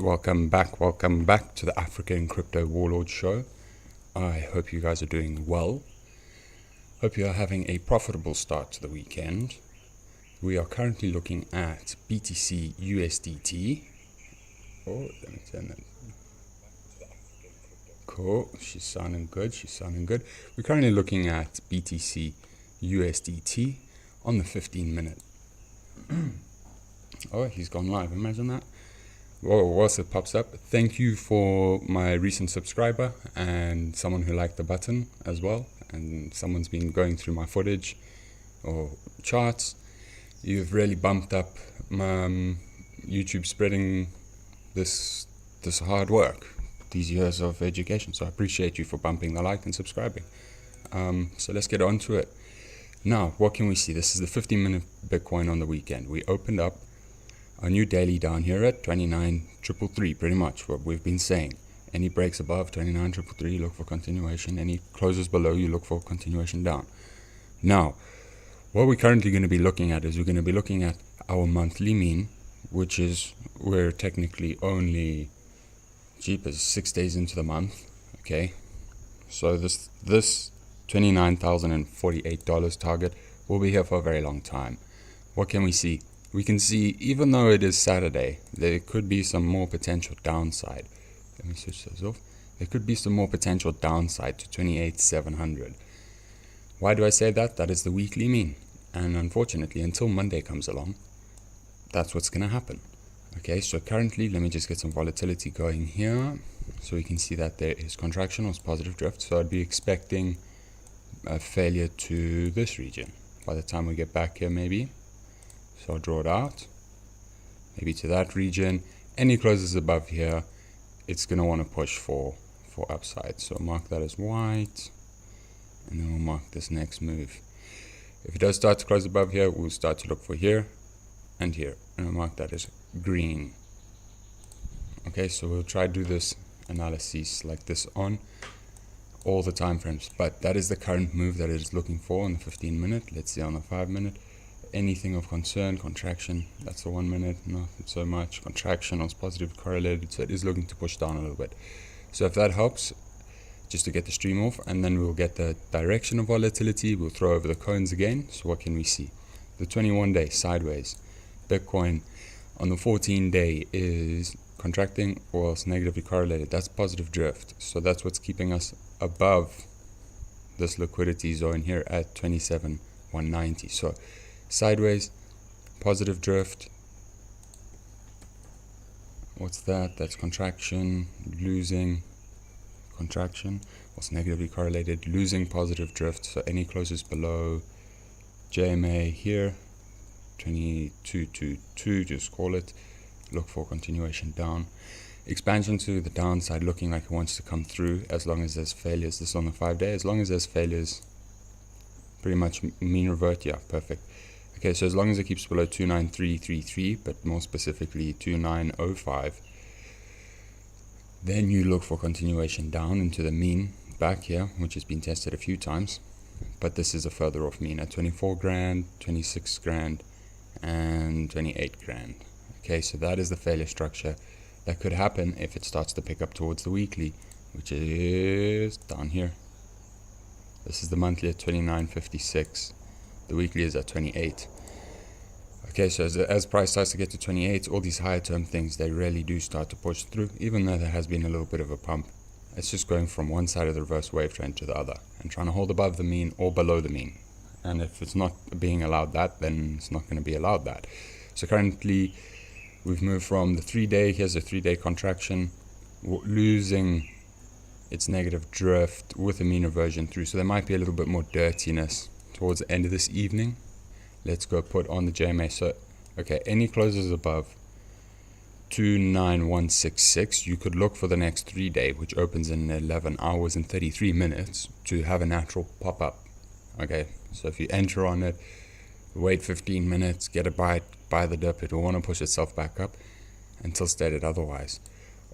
Welcome back to the African Crypto Warlord Show. I hope you guys are doing well. Hope you are having a profitable start to the weekend. We are currently looking at BTC USDT. Oh, let me turn that. Cool, she's sounding good. We're currently looking at BTC USDT on the 15-minute. Oh, he's gone live, imagine that. Whoa, once it pops up, thank you for my recent subscriber and someone who liked the button as well, and someone's been going through my footage or charts. You've really bumped up my YouTube spreading this hard work, these years of education, so I appreciate you for bumping the like and subscribing. So let's get on to it. Now, what can we see? This is the 15-minute Bitcoin on the weekend. We opened up a new daily down here at 29,333, pretty much what we've been saying. Any breaks above 29,333, look for continuation. Any closes below, you look for continuation down. Now, what we're currently going to be looking at is we're going to be looking at our monthly mean, which is we're technically only cheapest 6 days into the month. Okay, so this $29,048 target will be here for a very long time. What can we see? We can see, even though it is Saturday, there could be some more potential downside. Let me switch those off. There could be some more potential downside to 28,700. Why do I say that? That is the weekly mean. And unfortunately, until Monday comes along, that's what's going to happen. Okay, so currently, let me just get some volatility going here. So we can see that there is contraction or positive drift. So I'd be expecting a failure to this region by the time we get back here, maybe. So I'll draw it out, maybe to that region. Any closes above here, it's going to want to push for upside. So mark that as white, and then we'll mark this next move. If it does start to close above here, we'll start to look for here and here, and I'll mark that as green. Okay, so we'll try to do this analysis like this on all the time frames, but that is the current move that it is looking for on the 15-minute. Let's see on the 5-minute. Anything of concern, contraction, that's the 1 minute, not so much. Contraction was positive correlated, so it is looking to push down a little bit. So if that helps, just to get the stream off, and then we'll get the direction of volatility, we'll throw over the cones again. So what can we see? The 21-day sideways. Bitcoin on the 14-day is contracting or else negatively correlated. That's positive drift. So that's what's keeping us above this liquidity zone here at 27,190. So sideways, positive drift. What's that? That's contraction, losing, contraction. What's negatively correlated? Losing, positive drift. So any closes below JMA here, 2222, just call it. Look for continuation down. Expansion to the downside, looking like it wants to come through as long as there's failures. This is on the 5-day. As long as there's failures, pretty much mean revert. Yeah, perfect. Okay, so as long as it keeps below 29333, but more specifically 2905, then you look for continuation down into the mean back here, which has been tested a few times. But this is a further off mean at 24 grand, 26 grand, and 28 grand. Okay, so that is the failure structure that could happen if it starts to pick up towards the weekly, which is down here. This is the monthly at 29.56. The weekly is at 28. Okay, so as price starts to get to 28, all these higher term things, they really do start to push through, even though there has been a little bit of a pump. It's just going from one side of the reverse wave trend to the other and trying to hold above the mean or below the mean. And if it's not being allowed that, then it's not going to be allowed that. So currently, we've moved from the 3-day, here's a 3-day contraction, losing its negative drift with a mean reversion through. So there might be a little bit more dirtiness towards the end of this evening. Let's go put on the JMA. So, okay, any closes above 29166, you could look for the next 3-day, which opens in 11 hours and 33 minutes, to have a natural pop-up. Okay, so if you enter on it, wait 15 minutes, get a buy the dip, it will want to push itself back up until stated otherwise.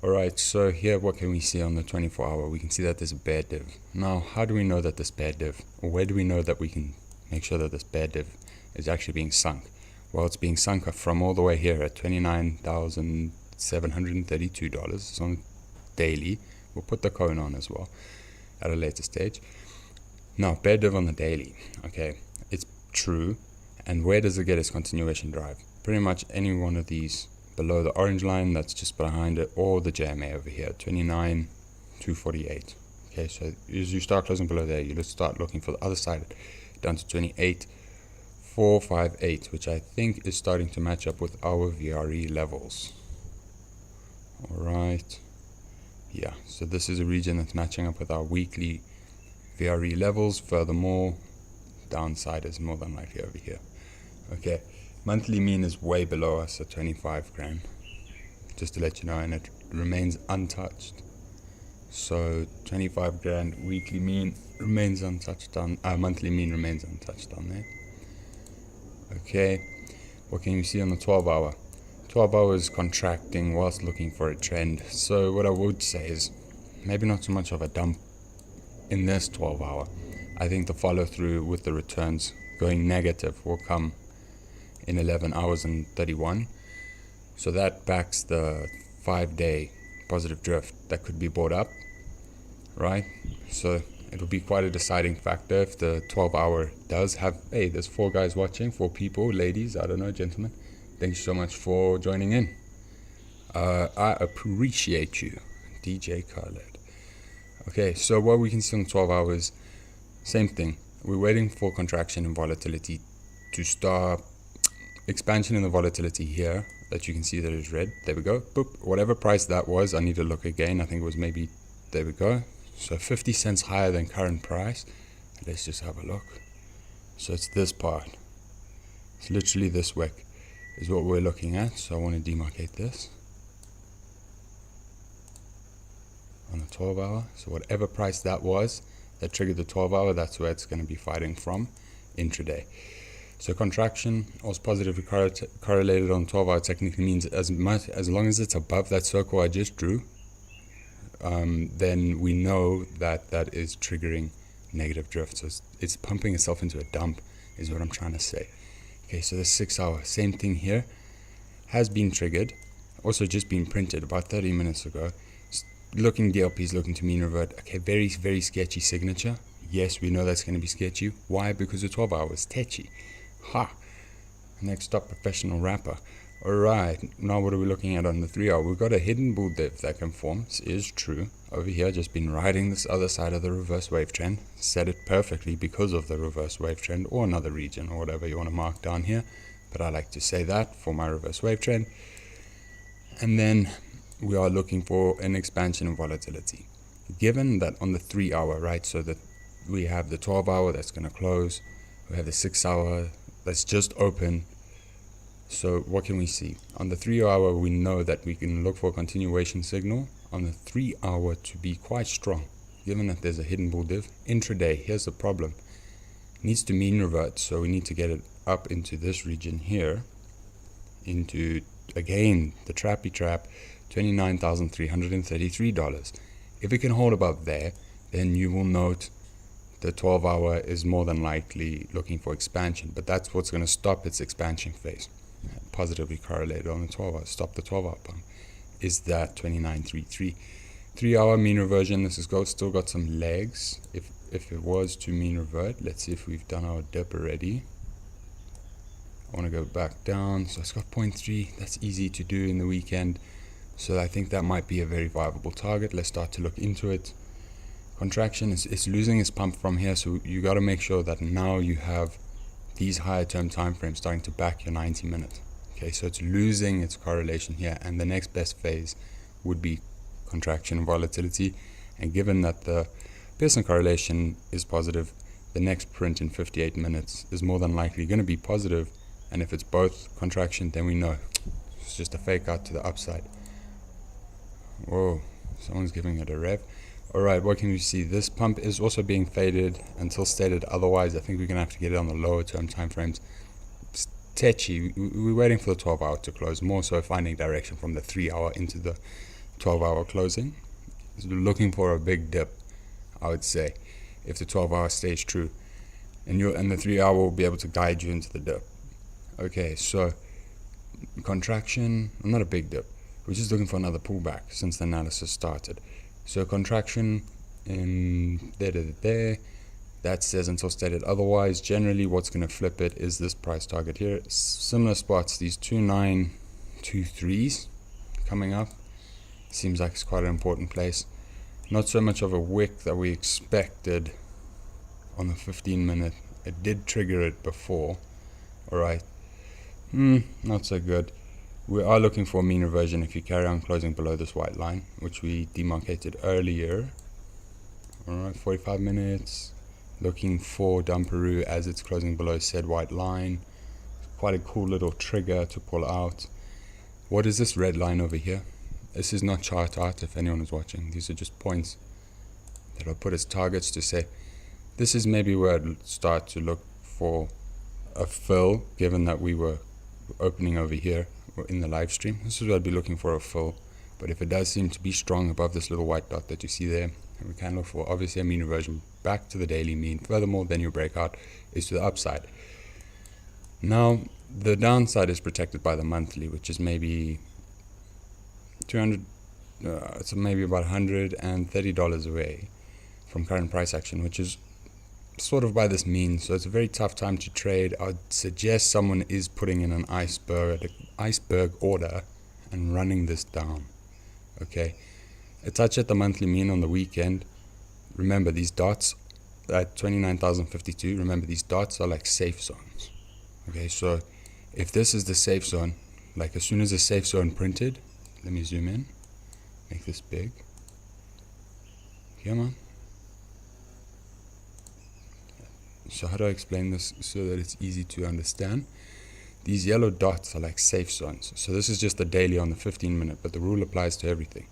Alright, so here what can we see on the 24-hour? We can see that there's a bear div. Now, how do we know that this bear div, or where do we know that we can make sure that this bear div is actually being sunk? Well, it's being sunk from all the way here at 29,000 $732. It's on daily. We'll put the cone on as well at a later stage. Now, bear div on the daily. Okay, it's true. And where does it get its continuation drive? Pretty much any one of these below the orange line that's just behind it, or the JMA over here, 29,248. Okay, so as you start closing below there, you just start looking for the other side down to 28,458, which I think is starting to match up with our VRE levels. Alright, yeah, so this is a region that's matching up with our weekly VRE levels. Furthermore, downside is more than likely over here. Okay, monthly mean is way below us at 25 grand, just to let you know, and it remains untouched. So 25 grand weekly mean remains untouched on, monthly mean remains untouched on there. Okay, what can you see on the 12 hour? 12 hours contracting whilst looking for a trend. So what I would say is maybe not so much of a dump in this 12 hour. I think the follow through with the returns going negative will come in 11 hours and 31. So that backs the 5-day positive drift that could be bought up, right? So it'll be quite a deciding factor if the 12 hour does have, hey, there's 4 guys watching, 4 people, ladies, I don't know, gentlemen. Thank you so much for joining in. I appreciate you, DJ Khaled. Okay, so what we can see on 12 hours, same thing. We're waiting for contraction and volatility to start. Expansion in the volatility here that you can see that is red. There we go. Boop. Whatever price that was, I need to look again. I think it was maybe, there we go. So 50 cents higher than current price. Let's just have a look. So it's this part. It's literally this wick is what we're looking at. So I want to demarcate this on the 12 hour. So whatever price that was that triggered the 12 hour, that's where it's going to be fighting from intraday. So contraction was positively correlated on 12 hour technically means as long as it's above that circle I just drew, then we know that that is triggering negative drift. So it's pumping itself into a dump is what I'm trying to say. Okay, so the 6 hour, same thing here, has been triggered, also just been printed about 30 minutes ago. Looking DLPs, looking to mean revert. Okay, very, very sketchy signature. Yes, we know that's going to be sketchy. Why? Because the 12 hour is tetchy. Ha! Next up, professional wrapper. Alright, now what are we looking at on the 3 hour? We've got a hidden bull dip that can form. This is true. Over here, just been riding this other side of the reverse wave trend. Said it perfectly because of the reverse wave trend, or another region, or whatever you want to mark down here. But I like to say that for my reverse wave trend. And then we are looking for an expansion in volatility. Given that on the 3 hour, right, so that we have the 12 hour that's going to close, we have the 6 hour that's just open. So what can we see? On the 3 hour, we know that we can look for a continuation signal on the 3 hour to be quite strong, given that there's a hidden bull div. Intraday, here's the problem. It needs to mean revert, so we need to get it up into this region here, into, again, the trappy trap, $29,333. If it can hold above there, then you will note the 12 hour is more than likely looking for expansion, but that's what's going to stop its expansion phase. Positively correlated on the 12 hour, stop the 12 hour pump, is that 29.33. 3 hour mean reversion, this has still got some legs. If it was to mean revert, let's see if we've done our dip already. I want to go back down, so it's got 0.3, that's easy to do in the weekend. So I think that might be a very viable target. Let's start to look into it. Contraction is losing its pump from here, so you got to make sure that now you have these higher term time frames starting to back your 90 minutes. Okay, so it's losing its correlation here, and the next best phase would be contraction and volatility. And given that the Pearson correlation is positive, the next print in 58 minutes is more than likely going to be positive. And if it's both contraction, then we know it's just a fake out to the upside. Whoa, someone's giving it a rev. Alright, what can you see? This pump is also being faded until stated otherwise. I think we're going to have to get it on the lower term time frames. It's tetchy. We're waiting for the 12 hour to close, more so finding direction from the 3 hour into the 12 hour closing. So looking for a big dip, I would say, if the 12 hour stays true. And the 3 hour will be able to guide you into the dip. Okay, so contraction, not a big dip. We're just looking for another pullback since the analysis started. So contraction in there. That says until stated otherwise. Generally, what's going to flip it is this price target here. Similar spots, these 2923s coming up. Seems like it's quite an important place. Not so much of a wick that we expected on the 15-minute. It did trigger it before. Alright. Not so good. We are looking for a mean reversion if you carry on closing below this white line, which we demarcated earlier. Alright, 45 minutes. Looking for Dumperoo as it's closing below said white line. Quite a cool little trigger to pull out. What is this red line over here? This is not chart art if anyone is watching. These are just points that I'll put as targets to say this is maybe where I'd start to look for a fill, given that we were opening over here in the live stream. This is where I'd be looking for a fill. But if it does seem to be strong above this little white dot that you see there, we can look for obviously a mean reversion back to the daily mean. Furthermore, then your breakout is to the upside. Now, the downside is protected by the monthly, which is maybe 200, so maybe about $130 away from current price action, which is sort of by this mean. So it's a very tough time to trade. I'd suggest someone is putting in an iceberg order and running this down. Okay, a touch at the monthly mean on the weekend. Remember these dots at 29,052. Remember these dots are like safe zones. Okay, so if this is the safe zone, like as soon as the safe zone printed, let me zoom in, make this big. Come on. So how do I explain this so that it's easy to understand? These yellow dots are like safe zones. So this is just the daily on the 15-minute, but the rule applies to everything.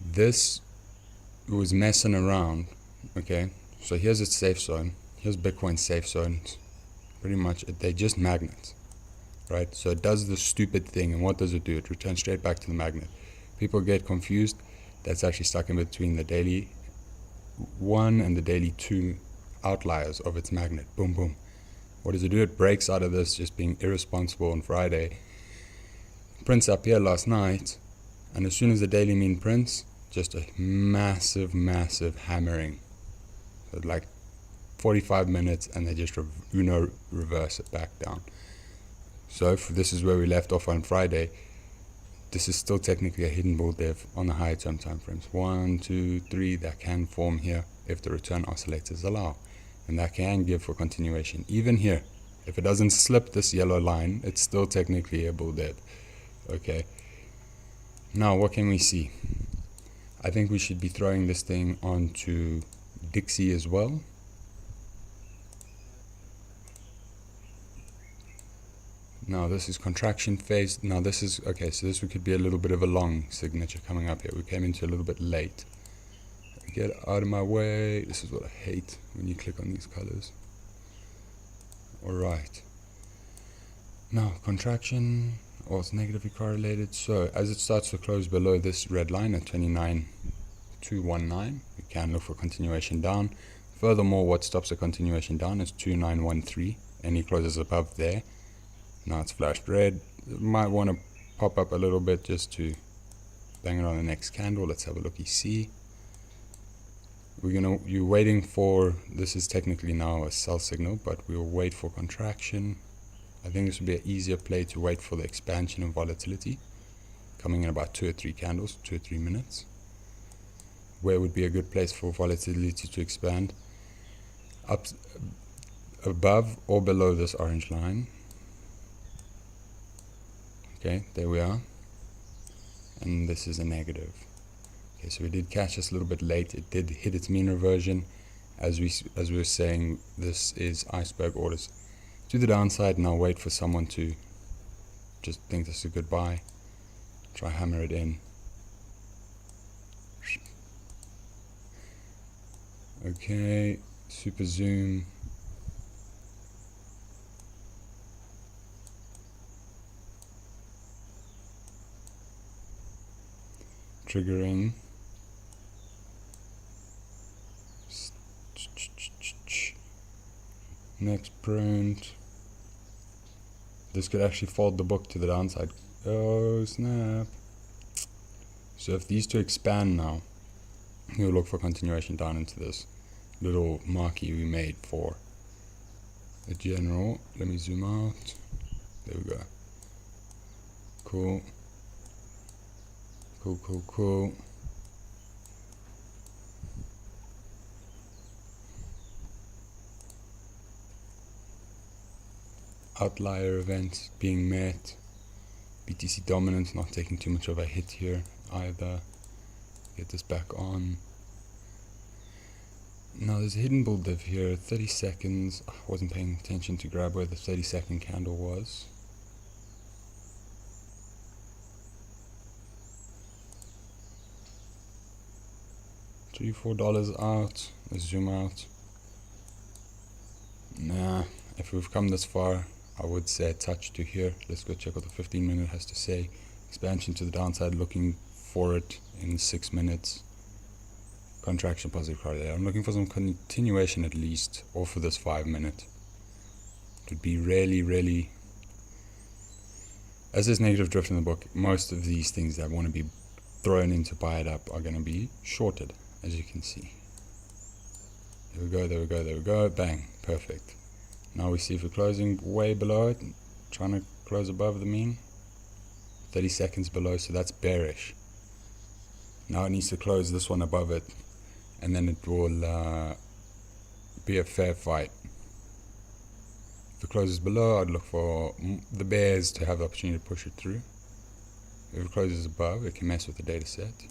This was messing around, okay? So here's its safe zone. Here's Bitcoin's safe zones. Pretty much, they're just magnets, right? So it does the stupid thing, and what does it do? It returns straight back to the magnet. People get confused. That's actually stuck in between the daily 1 and the daily 2 outliers of its magnet. Boom, boom. What does it do? It breaks out of this just being irresponsible on Friday. Prints up here last night, and as soon as the daily mean prints, just a massive hammering. So like 45 minutes, and they just reverse it back down. So if this is where we left off on Friday, this is still technically a hidden bull div on the higher term time frames. 1, 2, 3 that can form here if the return oscillators allow. And that can give for continuation. Even here, if it doesn't slip this yellow line, it's still technically a bull div. Okay. Now, what can we see? I think we should be throwing this thing onto Dixie as well. Now, this is contraction phase. Now, this is, okay, so this could be a little bit of a long signature coming up here. We came into a little bit late. Get out of my way. This is what I hate when you click on these colors. Alright. Now, contraction, or it's negatively correlated. So, as it starts to close below this red line at 29,219, we can look for continuation down. Furthermore, what stops a continuation down is 2913. Any closes above there. Now it's flashed red. It might want to pop up a little bit just to bang it on the next candle. Let's have a looky see. You're waiting for, this is technically now a sell signal, but we'll wait for contraction. I think this would be an easier play to wait for the expansion of volatility coming in about 2 or 3 candles, 2 or 3 minutes. Where would be a good place for volatility to expand? Up above or below this orange line. Okay, there we are. And this is a negative. Okay, so we did catch this a little bit late. It did hit its mean reversion. As we were saying, this is iceberg orders to the downside. Now wait for someone to just think this is a good buy. Try hammer it in. Okay, super zoom. Triggering. Next print. This could actually fold the book to the downside Oh snap. So if these two expand now, we'll look for continuation down into this little marquee we made for the general. Let me zoom out. There we go. Cool. Cool, cool, cool. Outlier event being met. BTC dominance not taking too much of a hit here either. Get this back on. Now there's a hidden bull div here, 30 seconds. I wasn't paying attention to grab where the 30-second candle was. $3-4 out. Let's zoom out. Nah, if we've come this far, I would say a touch to here. Let's go check what the 15-minute has to say. Expansion to the downside, looking for it in 6 minutes. Contraction positive correlate. I'm looking for some continuation at least, or for this 5-minute. It would be really, as there's negative drift in the book, most of these things that want to be thrown in to buy it up are going to be shorted, as you can see. There we go, there we go, there we go. Bang, perfect. Now we see if we're closing way below it, trying to close above the mean. 30 seconds below, so that's bearish. Now it needs to close this one above it, and then it will be a fair fight. If it closes below, I'd look for the bears to have the opportunity to push it through. If it closes above, it can mess with the data set,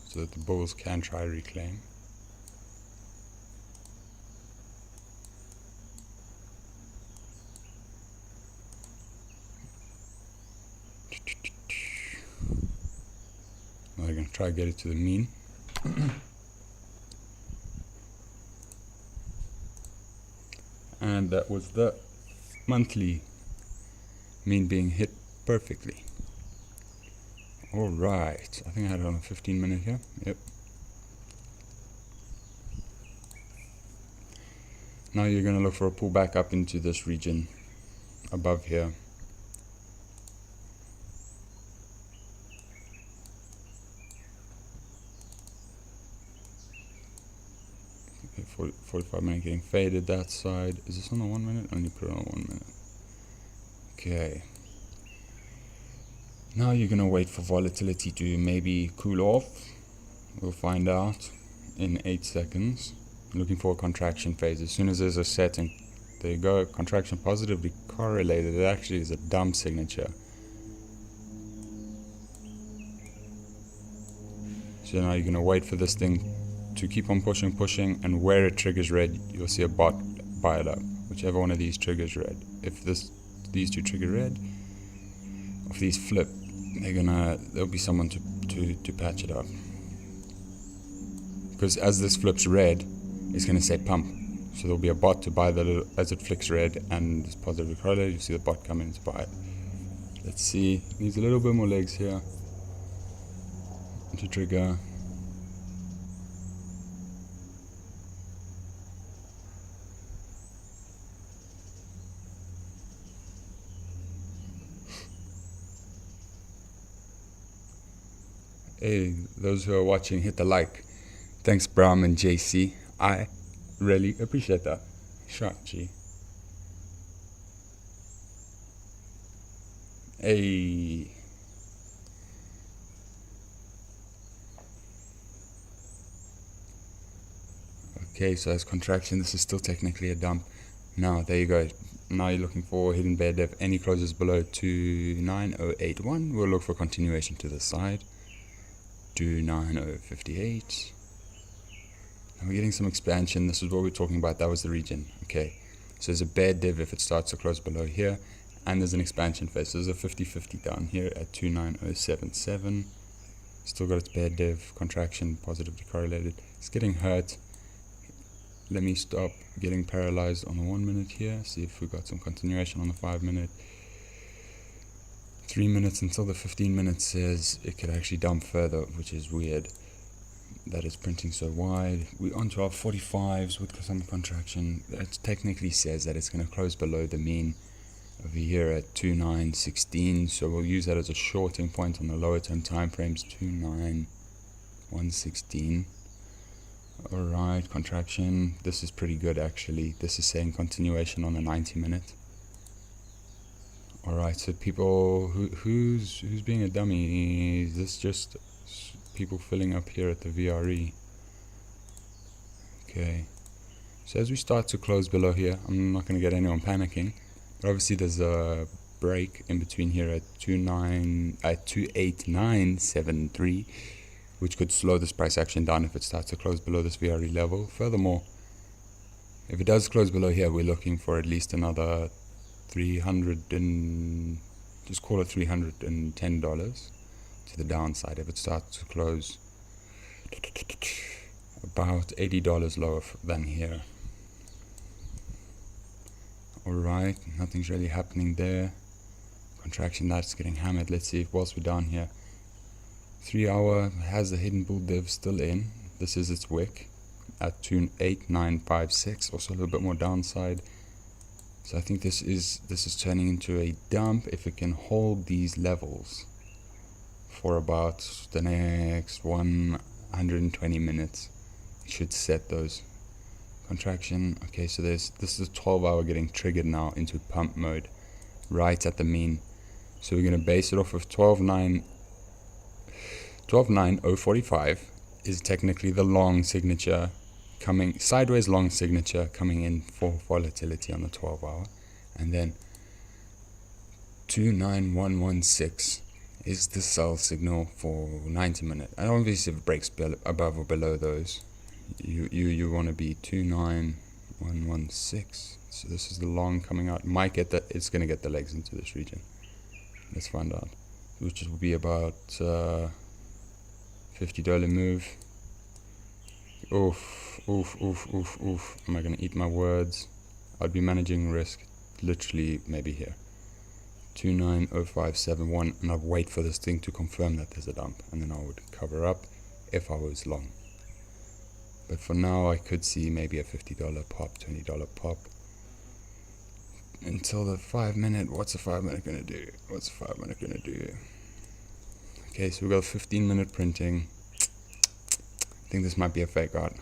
so that the bulls can try to reclaim. Now we're going to try to get it to the mean. And that was the monthly mean being hit perfectly. Alright, I think I had it on a 15-minute here. Yep. Now you're going to look for a pullback up into this region above here. Okay, 45 minute getting faded that side. Is this on the 1 minute? Only put it on 1 minute. Okay. Now you're going to wait for volatility to maybe cool off. We'll find out in 8 seconds. Looking for a contraction phase. As soon as there's a setting, there you go, contraction positively correlated. It actually is a dumb signature. So now you're going to wait for this thing to keep on pushing, and where it triggers red, you'll see a bot buy it up. Whichever one of these triggers red. If these two trigger red, if these flip, there'll be someone to patch it up. Because as this flips red, it's going to say pump. So there'll be a bot to buy that as it flicks red, and it's positively correlated. You see the bot come in to buy it. Let's see. Needs a little bit more legs here to trigger. Hey, those who are watching, hit the like. Thanks, Brahm and JC. I really appreciate that. Shot, G. Hey. Okay, so as contraction, this is still technically a dump. Now, there you go. Now you're looking for hidden bear div. Any closes below 29081, we'll look for continuation to the side. 29058. Now we're getting some expansion. This is what we're talking about. That was the region. Okay, so there's a bear div if it starts to close below here, and there's an expansion phase. So there's a 50-50 down here at 29077. Still got its bear div, contraction, positively correlated. It's getting hurt. Let me stop getting paralyzed on the 1 minute here. See if we got some continuation on the 5 minute. 3 minutes until the 15 minutes says it could actually dump further, which is weird. That is printing so wide. We're onto our 45s with some contraction. It technically says that it's going to close below the mean. over here at 2916, so we'll use that as a shorting point on the lower term time frames. 29116. Alright, contraction. This is pretty good actually. This is saying continuation on the 90-minute. Alright, so people, who's being a dummy? Is this just people filling up here at the VRE? Okay, so as we start to close below here, I'm not going to get anyone panicking, but obviously there's a break in between here at 28973, which could slow this price action down if it starts to close below this VRE level. Furthermore, if it does close below here, we're looking for at least another 300 and just call it $310 to the downside if it starts to close about $80 lower than here. Alright, nothing's really happening there. Contraction, that's getting hammered. Let's see if whilst we're down here, 3 hour has the hidden bull div still in. This is its wick at 28956, also a little bit more downside. So I think this is turning into a dump if it can hold these levels for about the next 120 minutes. It should set those. Contraction. Okay, so this is a 12 hour getting triggered now into pump mode right at the mean. So we're going to base it off of 129045 is technically the long signature coming, sideways long signature coming in for volatility on the 12 hour, and then 29116 is the sell signal for 90-minute. And obviously if it breaks above or below those, you want to be 29116. So this is the long coming out. Might get that, it's going to get the legs into this region. Let's find out, which will be about $50 move. Oof. Am I going to eat my words? I'd be managing risk literally maybe here. 290571, and I'd wait for this thing to confirm that there's a dump, and then I would cover up if I was long. But for now I could see maybe a $50 pop, $20 pop. Until the 5 minute, what's a 5 minute going to do? What's a 5 minute going to do? Okay, so we've got 15-minute printing. I think this might be a fake out.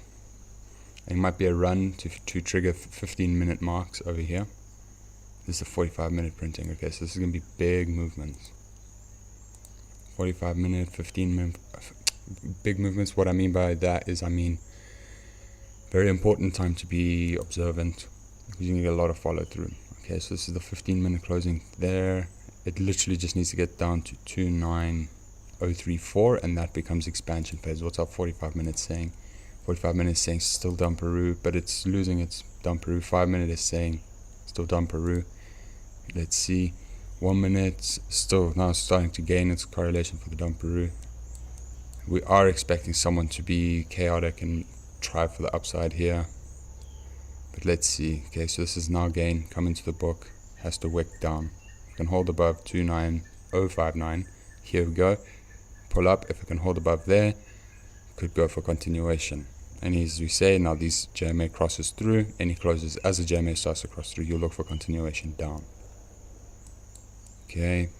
It might be a run to trigger 15-minute marks over here. This is a 45-minute printing. Okay, so this is going to be big movements. 45-minute, 15-minute, big movements. What I mean by that is, I mean, very important time to be observant, because you can get a lot of follow through. Okay, so this is the 15-minute closing there. It literally just needs to get down to 29034, and that becomes expansion phase. What's our 45 minutes saying? 45 minutes saying still dumperoo, but it's losing its dumperoo. 5 minute is saying still dumperoo. Let's see. 1 minute still now starting to gain its correlation for the dumperoo. We are expecting someone to be chaotic and try for the upside here, but let's see. Okay, so this is now gain coming to the book, has to wick down. If it can hold above 29059, here we go. Pull up. If it can hold above there, could go for continuation. And as we say, now these JMA crosses through, any closes as the JMA starts to cross through, you'll look for continuation down. Okay,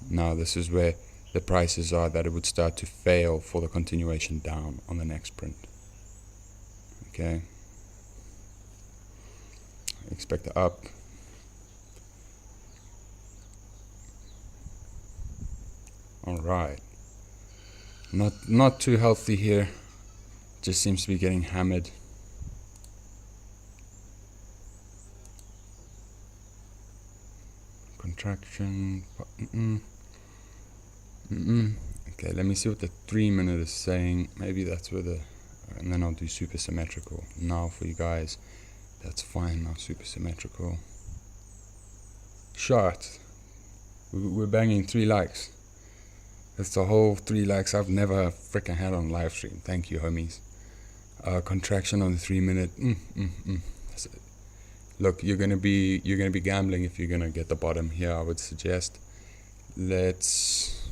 now this is where the prices are that it would start to fail for the continuation down on the next print. Okay, expect the up. All right, not too healthy here. Just seems to be getting hammered. Contraction. Okay, let me see what the 3 minute is saying. Maybe that's where the, and then I'll do super symmetrical now for you guys. That's fine now, super symmetrical. Shot. We're banging 3 likes. That's the whole 3 likes I've never freaking had on live stream. Thank you, homies. Contraction on the 3 minute. Look, you're gonna be gambling if you're gonna get the bottom here. I would suggest, let's,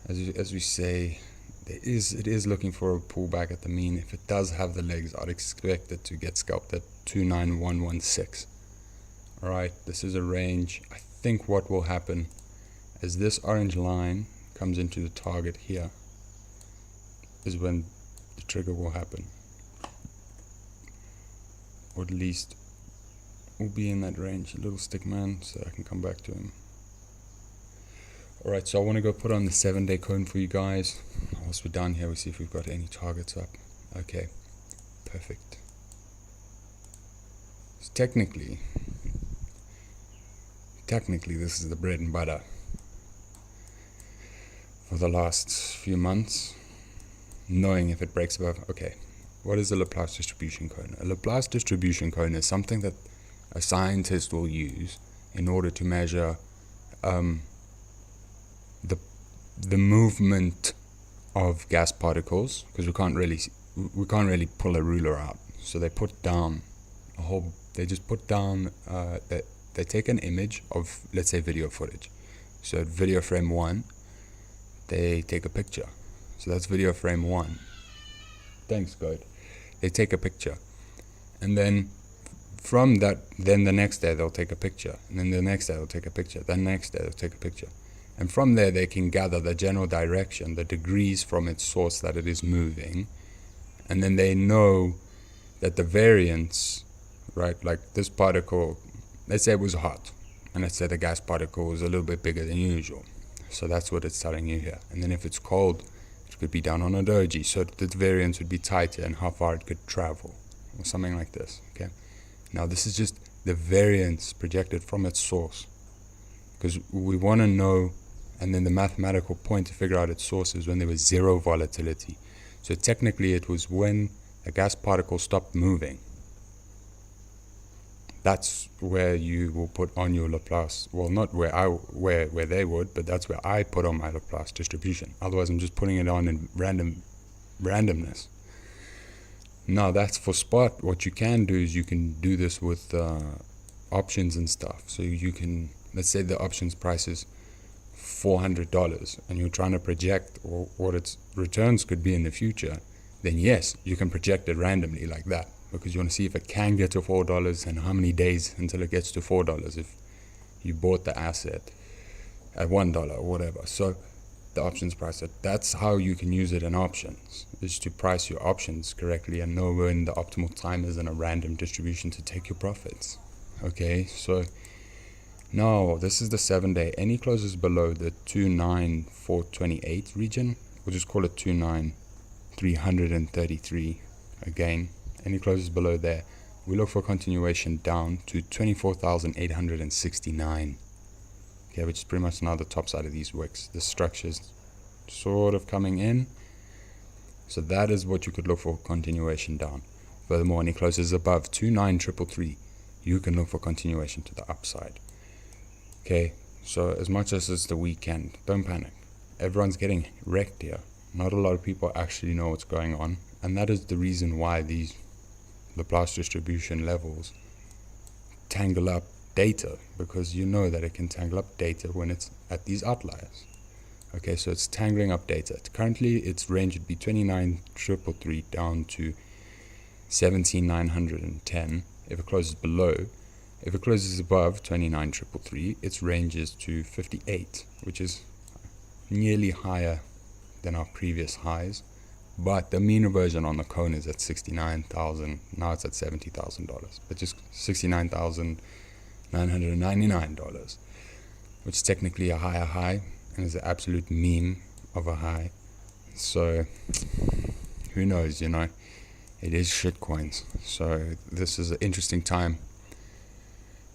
as we say, it is looking for a pullback at the mean. If it does have the legs, I'd expect it to get scalped at 29116. Alright, this is a range. I think what will happen is this orange line comes into the target here is when the trigger will happen. Or at least will be in that range. Little stick man, so I can come back to him. Alright, so I want to go put on the 7-day cone for you guys. Whilst we're down here, we see if we've got any targets up. Okay, perfect. So technically this is the bread and butter for the last few months, knowing if it breaks above. Okay, what is a Laplace distribution cone? A Laplace distribution cone is something that a scientist will use in order to measure the movement of gas particles, because we can't really pull a ruler out. So they put down they take an image of, let's say, video footage. So at video frame 1, they take a picture. So that's video frame 1. Thanks, God. They take a picture. And then from that, then the next day they'll take a picture. And then the next day they'll take a picture. Then the next day they'll take a picture. And from there they can gather the general direction, the degrees from its source that it is moving. And then they know that the variance, right, like this particle, let's say it was hot, and let's say the gas particle was a little bit bigger than usual. So that's what it's telling you here. And then if it's cold, it could be down on a doji, so the variance would be tighter and how far it could travel, or something like this. Okay. Now this is just the variance projected from its source, because we want to know, and then the mathematical point to figure out its source is when there was zero volatility. So technically it was when a gas particle stopped moving. That's where you will put on your Laplace. Well, not where they would, but that's where I put on my Laplace distribution. Otherwise, I'm just putting it on in randomness. Now, that's for spot. What you can do is you can do this with options and stuff. So you can, let's say the options price is $400, and you're trying to project what its returns could be in the future. Then yes, you can project it randomly like that, because you want to see if it can get to $4 and how many days until it gets to $4 if you bought the asset at $1 or whatever. So the options price, that's how you can use it in options, is to price your options correctly and know when the optimal time is in a random distribution to take your profits. Okay, so now this is the 7-day. Any closes below the 29428 region, we'll just call it 29333 again. Any closes below there, we look for continuation down to 24,869. Okay, which is pretty much now the top side of these wicks. The structure's sort of coming in. So that is what you could look for, continuation down. Furthermore, any closes above 29333, you can look for continuation to the upside. Okay, so as much as it's the weekend, don't panic. Everyone's getting wrecked here. Not a lot of people actually know what's going on. And that is the reason why these Laplace distribution levels tangle up data, because you know that it can tangle up data when it's at these outliers. Okay, so it's tangling up data. Currently, its range would be 29,333 down to 17,910 if it closes below. If it closes above 29,333, its range is to 58, which is nearly higher than our previous highs. But the mean reversion on the cone is at 69,000. Now it's at $70,000, but just $69,999, which is technically a higher high and is the absolute meme of a high. So who knows, you know, it is shitcoins. So this is an interesting time.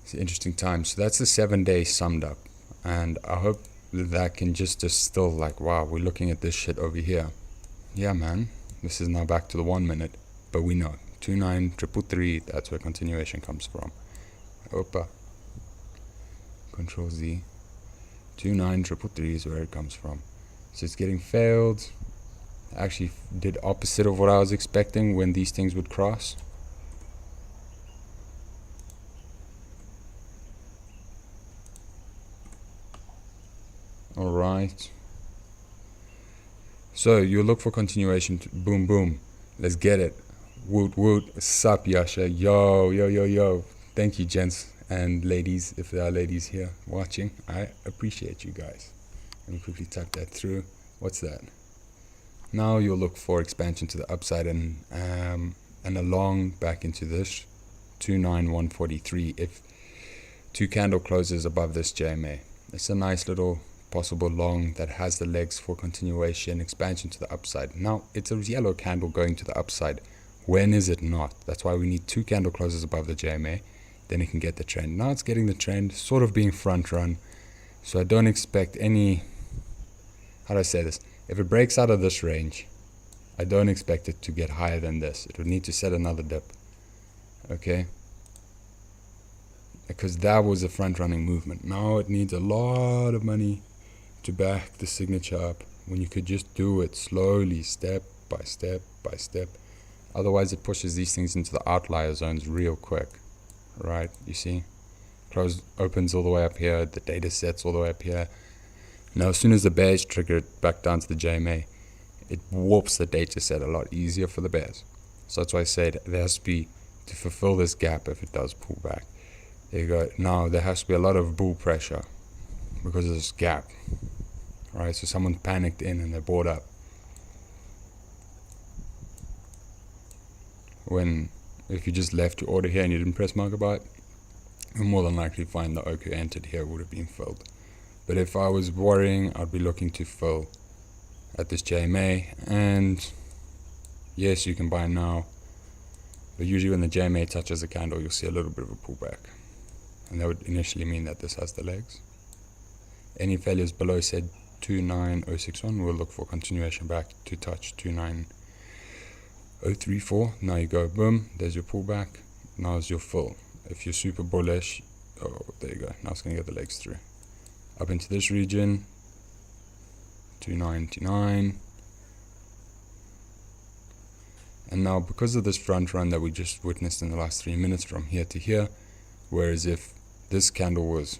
It's an interesting time. So that's the 7-day summed up, and I hope that can just distill, like, wow, we're looking at this shit over here. Yeah, man, this is now back to the 1 minute, but we know 29333, that's where continuation comes from. Opa, Control Z, 29333 is where it comes from. So it's getting failed. Actually did opposite of what I was expecting when these things would cross. All right. So you look for continuation. Boom, boom. Let's get it. Woot, woot. Sup, Yasha. Yo. Thank you, gents. And ladies, if there are ladies here watching, I appreciate you guys. Let me quickly type that through. What's that? Now you'll look for expansion to the upside and a long back into this 29143 if two candle closes above this JMA. It's a nice little possible long that has the legs for continuation, expansion to the upside. Now it's a yellow candle going to the upside. When is it not? That's why we need two candle closes above the JMA. Then it can get the trend. Now it's getting the trend, sort of being front run. So I don't expect any, how do I say this? If it breaks out of this range, I don't expect it to get higher than this. It would need to set another dip. Okay? Because that was a front running movement. Now it needs a lot of money to back the signature up when you could just do it slowly, step by step by step. Otherwise it pushes these things into the outlier zones real quick. Right, you see? Close opens all the way up here, the data sets all the way up here. Now as soon as the bears trigger it back down to the JMA, it warps the data set a lot easier for the bears. So that's why I said there has to be, to fulfill this gap if it does pull back. There you go. Now there has to be a lot of bull pressure because of this gap. Right, so someone panicked in and they bought up. If you just left your order here and you didn't press market buy, you'll more than likely find the oak who entered here would have been filled. But if I was worrying, I'd be looking to fill at this JMA, and yes, you can buy now, but usually when the JMA touches a candle, you'll see a little bit of a pullback, and that would initially mean that this has the legs. Any failures below said 29061, we'll look for continuation back to touch 29034. Now you go, boom, there's your pullback. Now is your fill. If you're super bullish, oh, there you go. Now it's going to get the legs through. Up into this region, 299. And now because of this front run that we just witnessed in the last 3 minutes from here to here, whereas if this candle was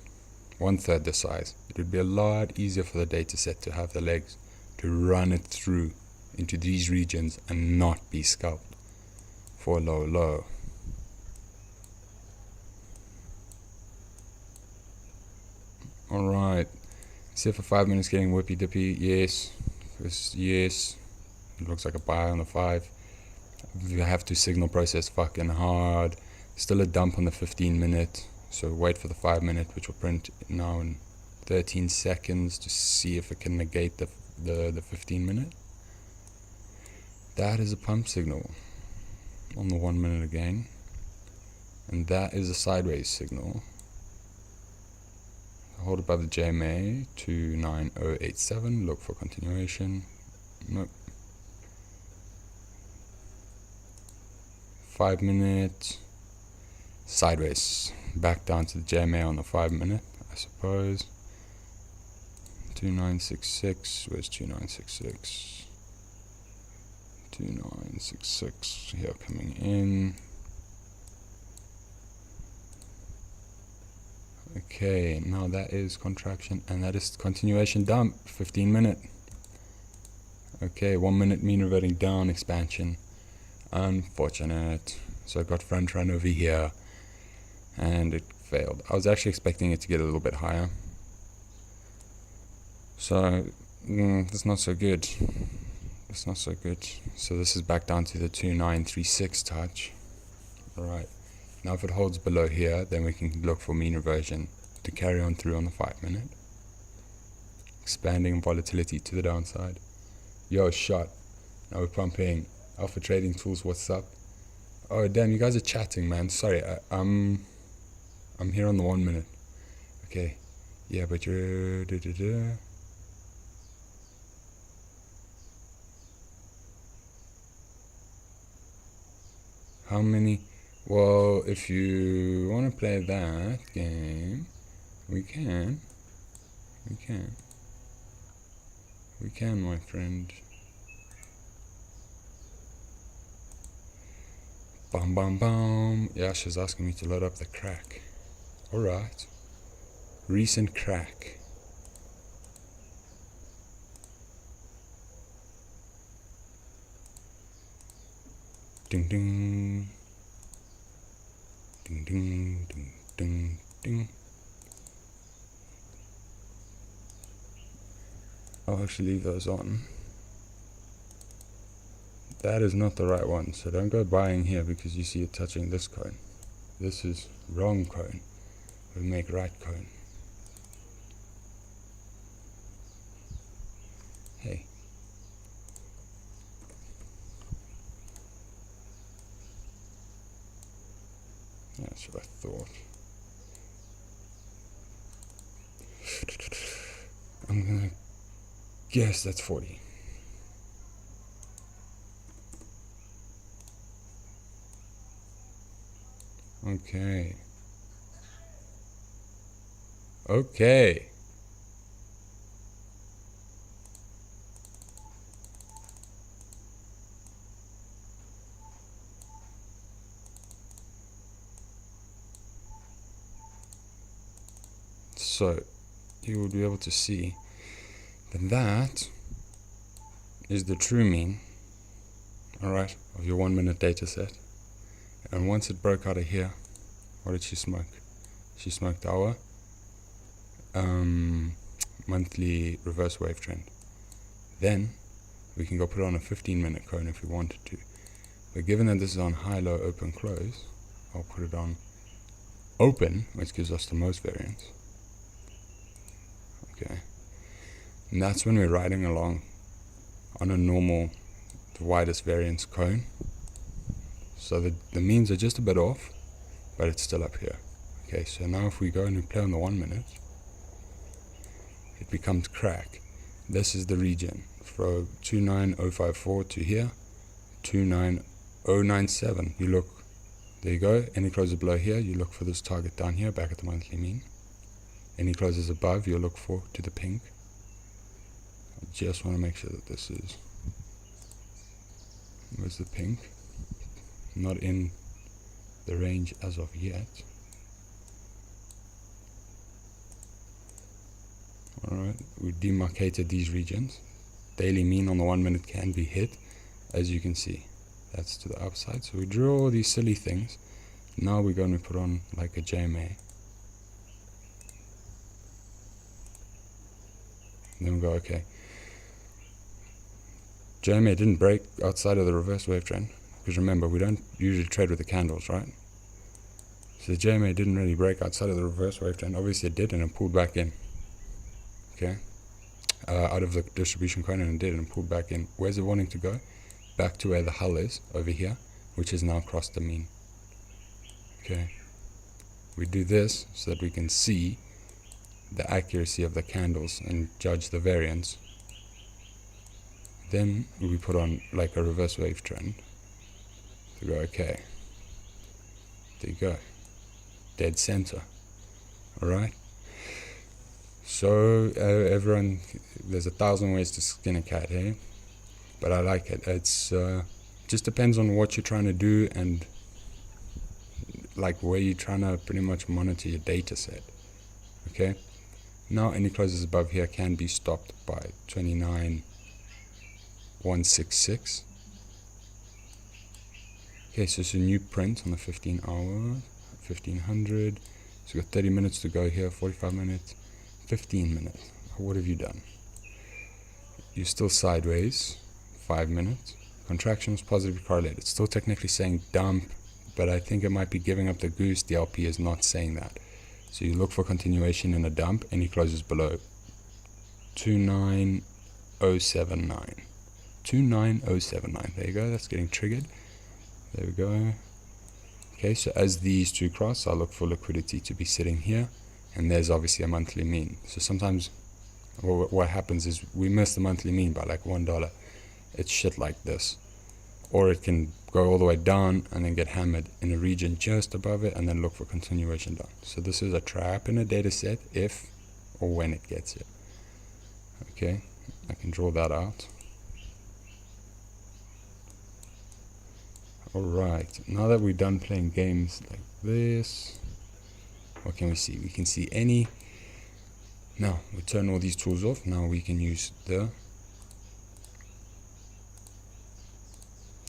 1/3 the size, it would be a lot easier for the data set to have the legs to run it through into these regions and not be scalped for a low. Alright, see for 5 minutes getting whippy dippy. Yes, yes, it looks like a buy on the 5. You have to signal process fucking hard. Still a dump on the 15 minute, so wait for the 5 minute, which will print now in 13 seconds to see if it can negate the 15 minute. That is a pump signal on the 1 minute again, and that is a sideways signal. Hold above the JMA 29087, look for continuation. Nope. 5 minute sideways back down to the JMA on the 5 minute, I suppose. 2966, where's 2966? 2966 here coming in. Okay, now that is contraction, and that is continuation dump, 15 minute. Okay, 1 minute mean reverting down expansion. Unfortunate. So I got front run over here, and it failed. I was actually expecting it to get a little bit higher. So, that's not so good. It's not so good. So this is back down to the 2936 touch. Alright. Now if it holds below here, then we can look for mean reversion to carry on through on the 5 minute. Expanding volatility to the downside. Yo, shot. Now we're pumping. Alpha Trading Tools, what's up? Oh damn, you guys are chatting, man. Sorry, I'm here on the 1 minute. Okay. Yeah, but you're how many? Well, if you want to play that game, we can, my friend. Bum bum bum. Yeah, she's asking me to load up the crack. Alright. Recent crack. Ding ding. Ding ding ding Ding, ding. I'll actually leave those on. That is not the right one, so don't go buying here because you see it touching this cone. This is wrong cone. We make right cone. Hey. That's what I thought. I'm gonna guess that's 40. Okay. Okay. So you will be able to see that that is the true mean, alright, of your 1 minute data set. And once it broke out of here, what did she smoke? She smoked our monthly reverse wave trend. Then we can go put it on a 15-minute cone if we wanted to. But given that this is on high, low, open, close, I'll put it on open, which gives us the most variance. Okay. And that's when we're riding along on a normal, the widest variance cone. So the means are just a bit off, but it's still up here. Okay, so now if we go and we play on the 1 minute, it becomes crack. This is the region from 29054 to here, 29097. You look, there you go. Any closes below here, you look for this target down here, back at the monthly mean. Any closes above, you look for to the pink. I just want to make sure that this is, where's the pink? Not in the range as of yet. Alright, we demarcated these regions. Daily mean on the 1 minute can be hit, as you can see. That's to the upside. So we drew all these silly things. Now we're going to put on like a JMA. And then we go, okay. JMA didn't break outside of the reverse wave trend. Because remember, we don't usually trade with the candles, right? So the JMA didn't really break outside of the reverse wave trend. Obviously it did, and it pulled back in. Okay? Out of the distribution cone, and it did, and pulled back in. Where's it wanting to go? Back to where the hull is, over here, which has now crossed the mean. Okay? We do this so that we can see the accuracy of the candles and judge the variance. Then we put on like a reverse wave trend. To go, okay, there you go, dead center. Alright, so everyone, there's 1,000 ways to skin a cat, hey? But I like it. It's just depends on what you're trying to do and like where you're trying to pretty much monitor your data set. Okay, now any closes above here can be stopped by 29,166. Okay, so it's a new print on the 15 hour, 1500. So we've got 30 minutes to go here, 45 minutes, 15 minutes. What have you done? You're still sideways, 5 minutes. Contraction is positively correlated. It's still technically saying dump, but I think it might be giving up the goose. The LP is not saying that. So you look for continuation in a dump, and he closes below 29079. 29079. There you go, that's getting triggered. There we go. Okay, so as these two cross, I'll look for liquidity to be sitting here, and there's obviously a monthly mean. So sometimes what happens is we miss the monthly mean by like $1. It's shit like this. Or it can go all the way down and then get hammered in a region just above it and then look for continuation down. So this is a trap in a data set if or when it gets it. Okay, I can draw that out. Alright, now that we're done playing games like this, what can we see? We can see any. Now, we turn all these tools off. Now we can use the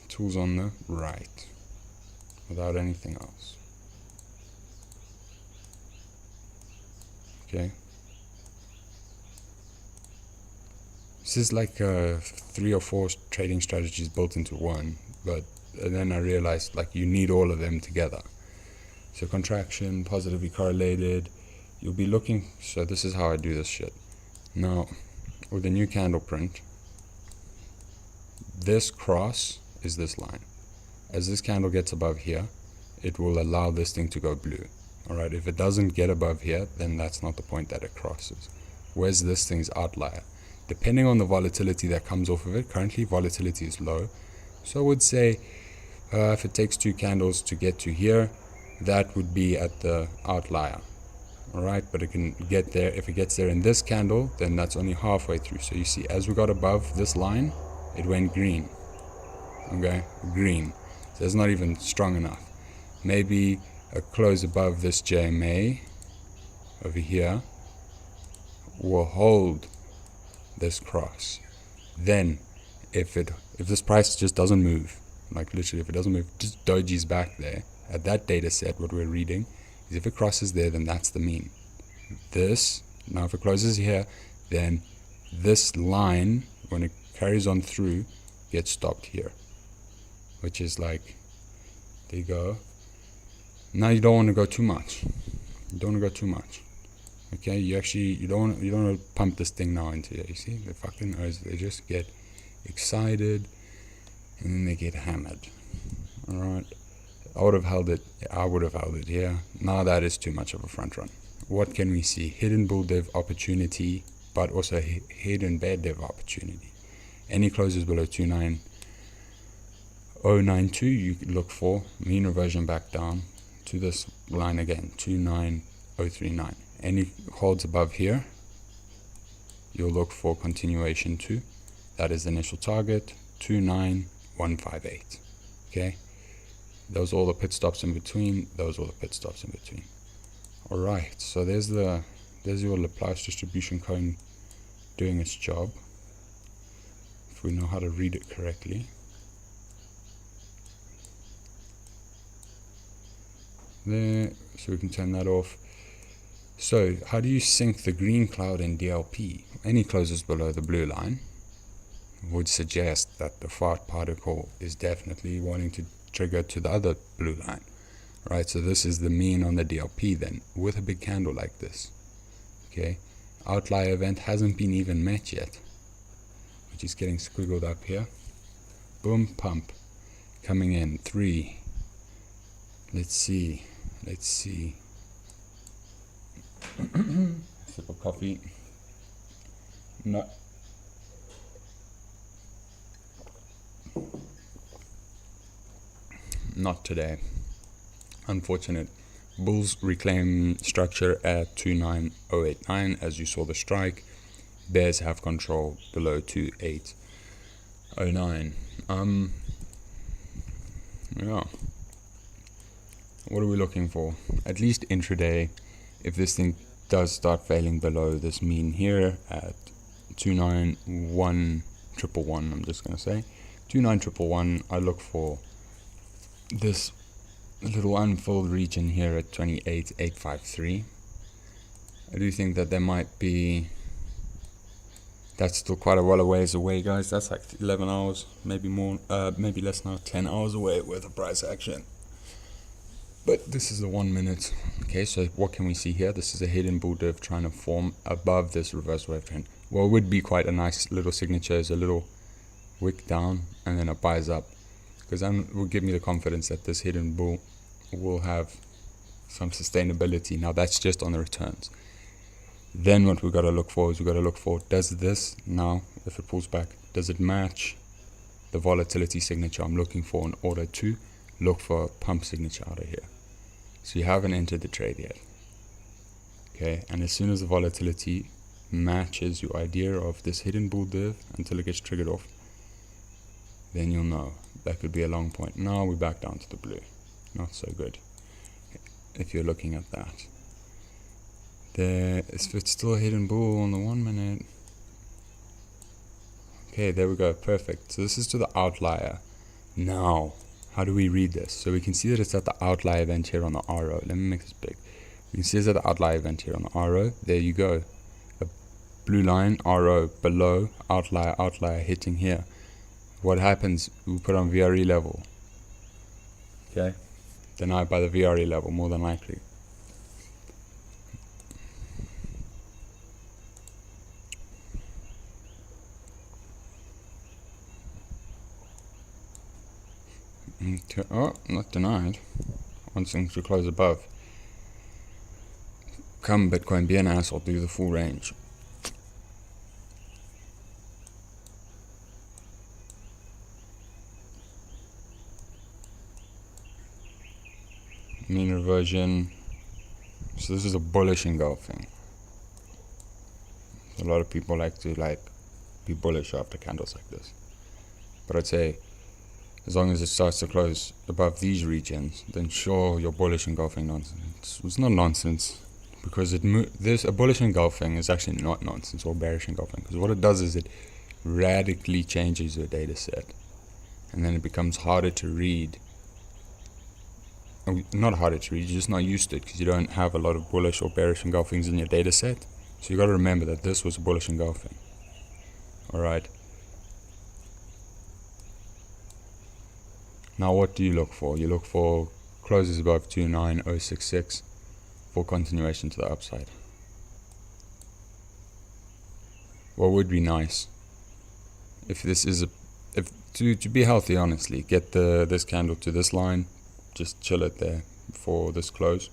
tools on the right without anything else. Okay. This is like 3 or 4 trading strategies built into one, but then I realized like you need all of them together. So contraction, positively correlated, you'll be looking, so this is how I do this shit. Now, with a new candle print, this cross is this line. As this candle gets above here, it will allow this thing to go blue. Alright, if it doesn't get above here, then that's not the point that it crosses. Where's this thing's outlier? Depending on the volatility that comes off of it, currently volatility is low. So I would say if it takes 2 candles to get to here, that would be at the outlier. Alright, but it can get there. If it gets there in this candle, then that's only halfway through. So you see, as we got above this line, it went green. Okay, green. So it's not even strong enough. Maybe a close above this JMA over here will hold this cross. Then if this price just doesn't move, like literally if it doesn't move, just doji's back there at that data set, what we're reading is if it crosses there, then that's the mean. This, now if it closes here, then this line, when it carries on through, gets stopped here, which is like, there you go. Now you don't want to go too much. You don't want to go too much. Okay, you don't want to pump this thing now into here. You see, the fucking O's, they just get excited and then they get hammered. Alright, I would have held it here. Now that is too much of a front run. What can we see? Hidden bull div opportunity, but also hidden bear div opportunity. Any closes below 29092, you look for mean reversion back down to this line again, 29039. Any holds above here, you'll look for continuation to, that is the initial target, 29158. Okay, those are all the pit stops in between, those are all the pit stops in between. Alright, so there's your Laplace distribution cone doing its job, if we know how to read it correctly. There, so we can turn that off. So how do you sync the green cloud in DLP? Any closes below the blue line would suggest that the fart particle is definitely wanting to trigger to the other blue line, right? So this is the mean on the DLP then, with a big candle like this. Okay, outlier event hasn't been even met yet, which is getting squiggled up here. Boom, pump coming in 3. Let's see. Sip of coffee. Not today. Unfortunate. Bulls reclaim structure at 29089 as you saw the strike. Bears have control below 2809. Yeah. What are we looking for? At least intraday, if this thing does start failing below this mean here at 29111, I'm just going to say 29111, I look for this little unfilled region here at 28853. I do think that there might be, that's still quite a while ways away, guys. That's like 11 hours, maybe more, maybe less now, 10 hours away worth of price action. But this is the 1 minute. Okay, so what can we see here? This is a hidden bull div trying to form above this reverse wave trend. What would be quite a nice little signature is a little wick down and then a buys up, because that will give me the confidence that this hidden bull will have some sustainability. Now that's just on the returns. Then what we've got to look for is does this now, if it pulls back, does it match the volatility signature I'm looking for in order to look for a pump signature out of here? So you haven't entered the trade yet. Okay, and as soon as the volatility matches your idea of this hidden bull div until it gets triggered off, then you'll know that could be a long point. Now we're back down to the blue. Not so good if you're looking at that. If it's still a hidden bull on the 1 minute. Okay, there we go, perfect. So this is to the outlier. Now, how do we read this? So we can see that it's at the outlier event here on the RO. Let me make this big. You can see there's the outlier event here on the RO. There you go. A blue line, RO, below, outlier hitting here. What happens, we put on VRE level. Okay? Denied by the VRE level, more than likely. Okay. Oh, not denied. Wants things to close above. Come Bitcoin, be an asshole, do the full range. Mean reversion. So this is a bullish engulfing. A lot of people like to be bullish after candles like this. But I'd say as long as it starts to close above these regions, then sure, your bullish engulfing nonsense. It's not nonsense because a bullish engulfing is actually not nonsense or bearish engulfing, because what it does is it radically changes your data set, and then it becomes harder to read. Not harder to read, you're just not used to it because you don't have a lot of bullish or bearish engulfings in your data set. So you got to remember that this was a bullish engulfing. Alright. Now what do you look for? You look for closes above 29066 for continuation to the upside. What would be nice if this is to be healthy, honestly, get this candle to this line, just chill it there for this close.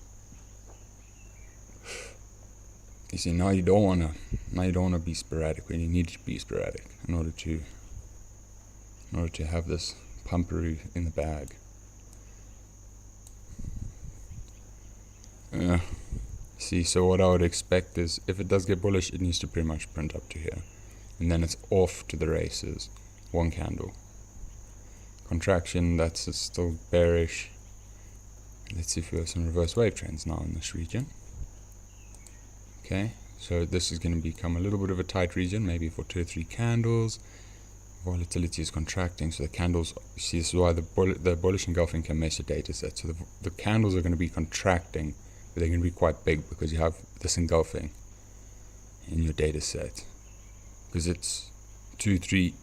You see, now you don't wanna be sporadic when you need to be sporadic in order to have this pumpery in the bag. See, so what I would expect is if it does get bullish, it needs to pretty much print up to here, and then it's off to the races. One candle contraction, that's still bearish. Let's see if we have some reverse wave trends now in this region. Okay, so this is going to become a little bit of a tight region, maybe for 2 or 3 candles. Volatility is contracting, so the candles, you see, this is why the bullish engulfing can mess your data set. So the candles are going to be contracting, but they're going to be quite big because you have this engulfing in your data set. Because it's 2, 3,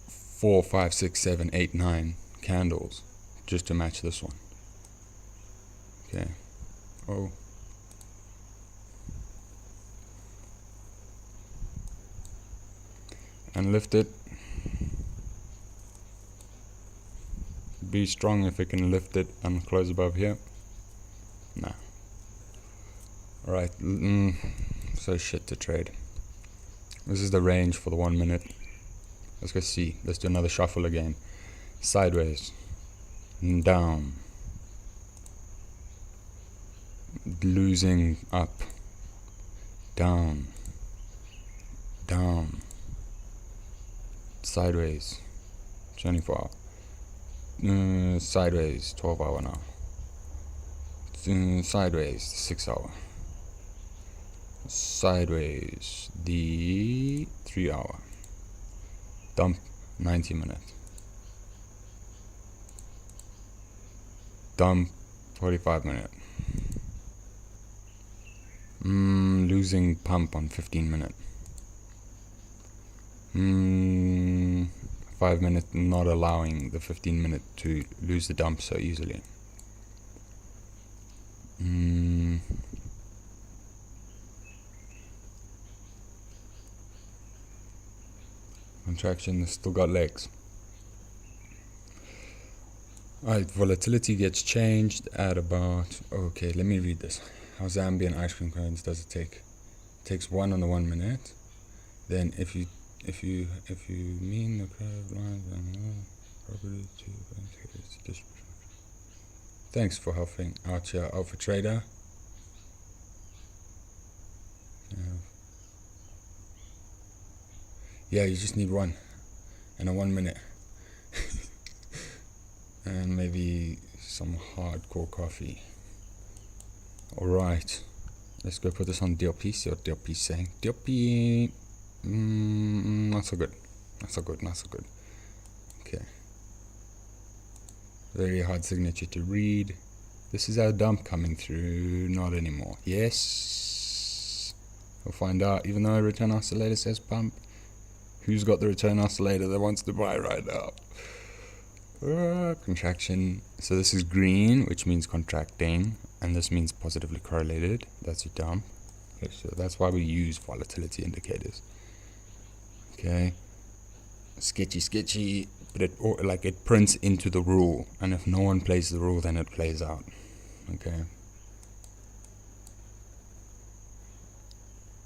4, 5, 6, 7, 8, 9 candles just to match this one. Okay. Oh. And lift it. Be strong if it can lift it and close above here. Nah. Alright. So shit to trade. This is the range for the 1 minute. Let's go see. Let's do another shuffle again. Sideways. Down. Losing up. Down. Down. Sideways. 24 hour. Sideways, 12 hour now. Sideways, 6 hour. Sideways, the 3 hour. Dump, 90 minute. Dump, 45 minute. Losing pump on 15 minute. 5 minute, not allowing the 15 minute to lose the dump so easily. Contraction, still got legs. Alright, volatility gets changed at about, okay, let me read this. How Zambian ice cream cones does it take? It takes 1 on the 1 minute. Then if you mean the curve lines and property to distribution. Thanks for helping out your Alpha Trader. Yeah, you just need 1 and a 1 minute. And maybe some hardcore coffee. Alright, let's go put this on DLP, see what DLP is saying. DLP, not so good. Not so good, not so good. Okay. Very hard signature to read. This is our dump coming through. Not anymore. Yes. We'll find out. Even though a return oscillator says pump, who's got the return oscillator that wants to buy right now? Contraction. So this is green, which means contracting, and this means positively correlated. That's your dump. Okay, so that's why we use volatility indicators. Okay. Sketchy, but it prints into the rule, and if no one plays the rule, then it plays out. Okay.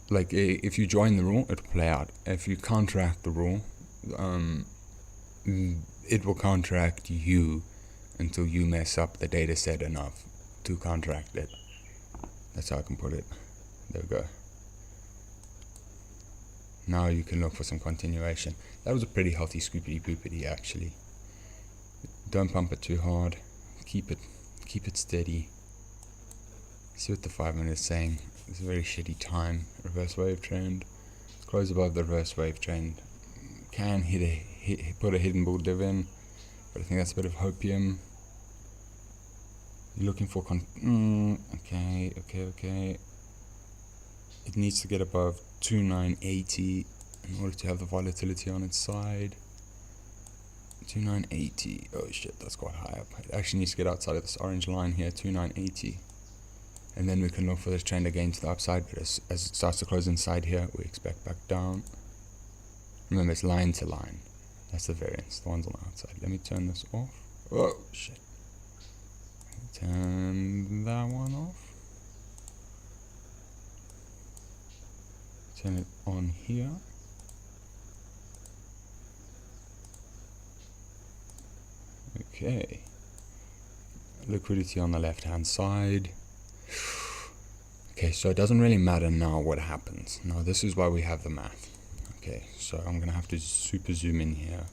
Like if you join the rule, it'll play out. If you counteract the rule, it will counteract you until you mess up the data set enough to counteract it. That's how I can put it. There we go. Now you can look for some continuation. That was a pretty healthy scoopity poopity actually. Don't pump it too hard. Keep it steady. See what the 5 minutes is saying. It's a very shitty time. Reverse wave trend. Close above the reverse wave trend. Can put a hidden bull div in, but I think that's a bit of hopium. You're looking for okay. It needs to get above 2980 in order to have the volatility on its side. 2980. Oh shit, that's quite high up. It actually needs to get outside of this orange line here, 2980. And then we can look for this trend again to the upside, but as it starts to close inside here, we expect back down. Remember, it's line to line. That's the variance, the ones on the outside. Let me turn this off. Oh shit. Turn that one off. Turn it on here. Okay. Liquidity on the left hand side. Okay, so it doesn't really matter now what happens. Now this is why we have the math. Okay, so I'm gonna have to super zoom in here,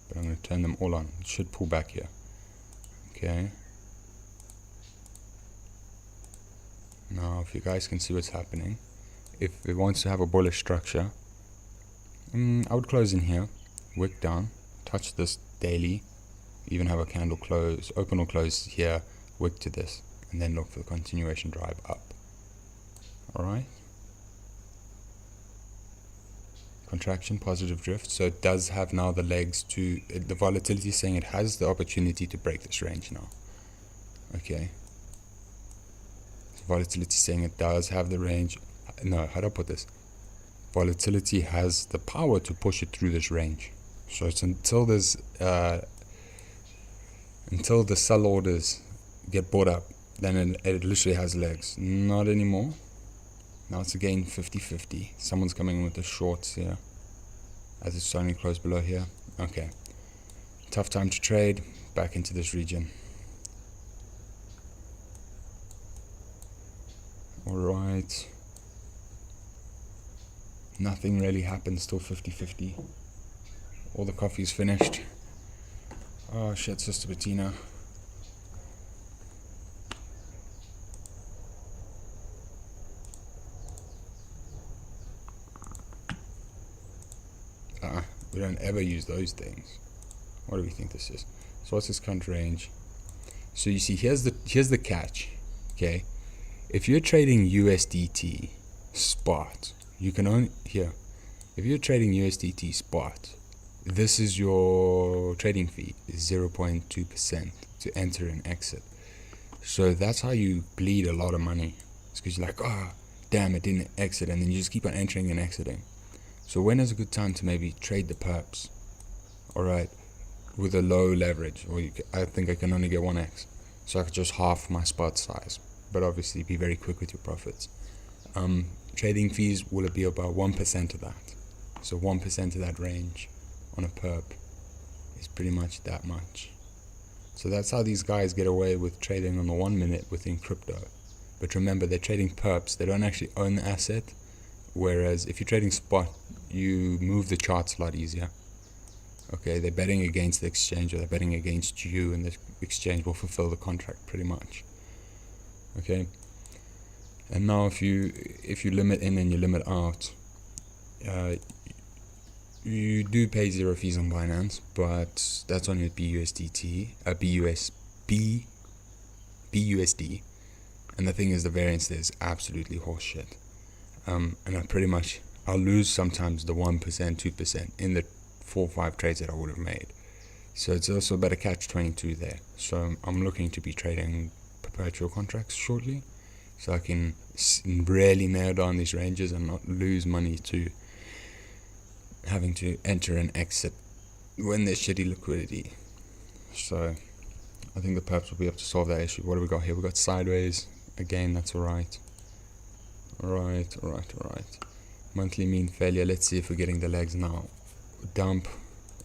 but I'm gonna turn them all on. It should pull back here. Okay. Now if you guys can see what's happening, if it wants to have a bullish structure, I would close in here, wick down, touch this daily, even have a candle close, open or close here, wick to this, and then look for the continuation drive up. Alright. Contraction, positive drift, so it does have now the legs to, the volatility is saying it has the opportunity to break this range now. Okay. So volatility is saying it does have the range, no, how do I put this? Volatility has the power to push it through this range. So it's until there's, until the sell orders get bought up, then it literally has legs. Not anymore. Now it's again 50-50. Someone's coming in with the shorts here as it's starting to close below here. Okay. Tough time to trade. Back into this region. Alright. Nothing really happened. Still 50-50. All the coffee's finished. Oh shit, Sister Bettina. We don't ever use those things. What do we think this is? So what's this count range? So you see, here's the catch. Okay, if you're trading USDT spot, you can only here. If you're trading USDT spot, this is your trading fee, is 0.2% to enter and exit. So that's how you bleed a lot of money. It's because you're like, oh, damn, it didn't exit, and then you just keep on entering and exiting. So when is a good time to maybe trade the perps? Alright, with a low leverage, or I think I can only get 1x, so I could just half my spot size, but obviously be very quick with your profits. Trading fees, will it be about 1% of that? So 1% of that range on a perp is pretty much that much. So that's how these guys get away with trading on the 1 minute within crypto. But remember, they're trading perps, they don't actually own the asset. Whereas if you're trading spot, you move the charts a lot easier. Okay, they're betting against the exchange, or they're betting against you, and the exchange will fulfill the contract pretty much. Okay, and now if you limit in and you limit out, you do pay 0 fees on Binance, but that's only with BUSDT, BUSD, BUSD. And the thing is, the variance there is absolutely horseshit. And I'll lose sometimes the 1%, 2% in the 4 or 5 trades that I would have made. So it's also a better catch-22 there. So I'm looking to be trading perpetual contracts shortly, so I can really nail down these ranges and not lose money to having to enter and exit when there's shitty liquidity. So I think the perps will be able to solve that issue. What do we got here? We got sideways. Again, that's alright. Alright. Monthly mean failure. Let's see if we're getting the legs now. Dump.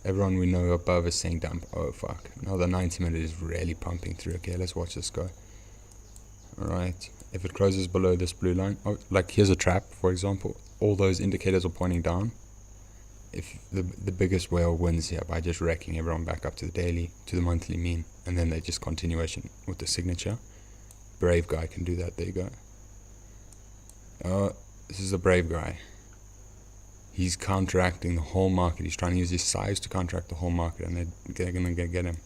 Everyone we know above is saying dump. Oh fuck. Now the 90 minute is really pumping through. Okay, let's watch this go. Alright. If it closes below this blue line, like here's a trap, for example. All those indicators are pointing down. If the biggest whale wins here by just wrecking everyone back up to the daily, to the monthly mean, and then they just continuation with the signature. Brave guy can do that. There you go. This is a brave guy. He's counteracting the whole market. He's trying to use his size to counteract the whole market, and they're gonna get him.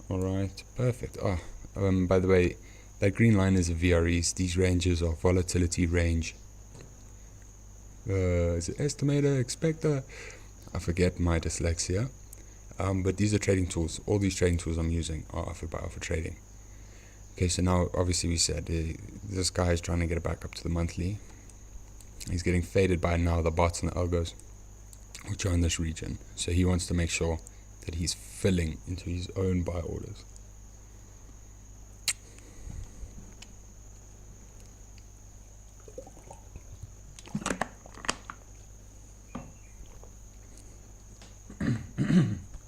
Alright, perfect. By the way, that green line is a VREs. These ranges are volatility range. Is it estimator, expector? I forget my dyslexia. But these are trading tools. All these trading tools I'm using are alpha by alpha trading. Okay, so now obviously we said this guy is trying to get it back up to the monthly. He's getting faded by now the bots and the algos, which are in this region. So he wants to make sure that he's filling into his own buy orders.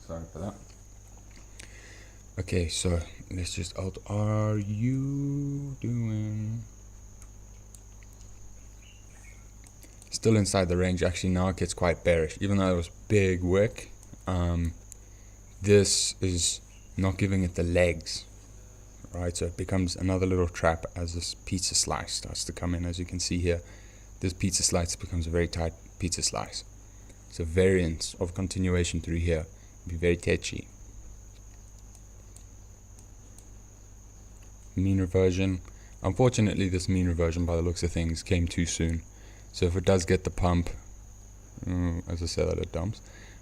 Sorry for that. Okay, so let's just out. Are you doing? Still inside the range. Actually, now it gets quite bearish. Even though it was big wick, this is not giving it the legs, right? So it becomes another little trap as this pizza slice starts to come in. As you can see here, this pizza slice becomes a very tight pizza slice. So variance of continuation through here will be very tetchy. Mean reversion. Unfortunately, this mean reversion, by the looks of things, came too soon. So if it does get the pump, as I said, that it dumps.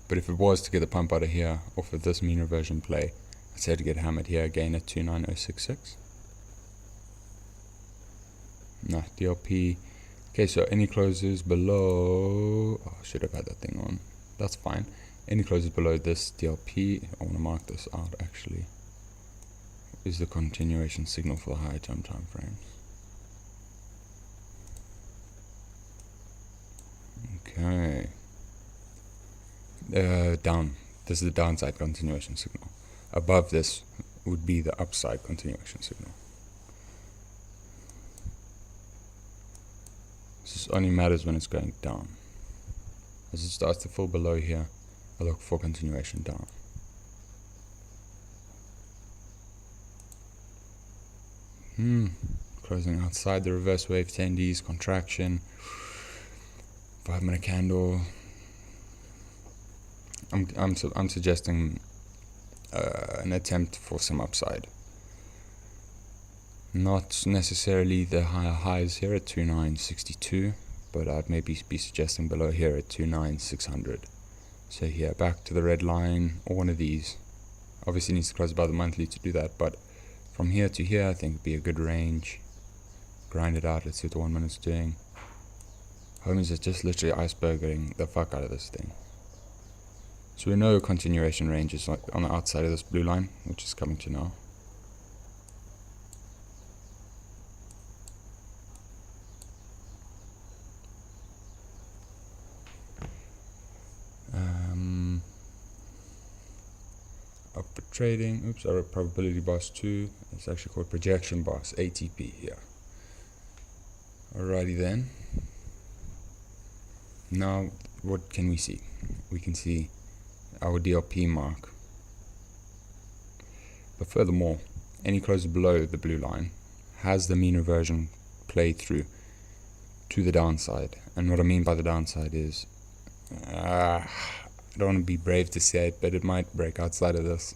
But if it was to get the pump out of here, off of this mean reversion play, I'd say to get hammered here again at 29066. Nah, DLP. Okay, so any closes below. Oh, I should have had that thing on. That's fine. Any closes below this DLP. I want to mark this out actually. Is the continuation signal for the higher term time frame. Okay. Down. This is the downside continuation signal. Above this would be the upside continuation signal. This only matters when it's going down. As it starts to fall below here, I look for continuation down. Closing outside the reverse wave, 10Ds, contraction, 5-minute candle. I'm suggesting an attempt for some upside. Not necessarily the higher highs here at 2962, but I'd maybe be suggesting below here at 29600. So here, back to the red line, or one of these. Obviously needs to close above the monthly to do that, but from here to here I think would be a good range. Grind it out, let's see what the 1 minute's doing. Homies are just literally iceberging the fuck out of this thing. So we know continuation range is like on the outside of this blue line, which is coming to now. Upward trading, oops, I wrote probability boss 2. It's actually called projection boss, ATP here. Alrighty then. Now, what can we see? We can see our DLP mark. But furthermore, any close below the blue line has the mean reversion play through to the downside. And what I mean by the downside is, I don't want to be brave to say it, but it might break outside of this.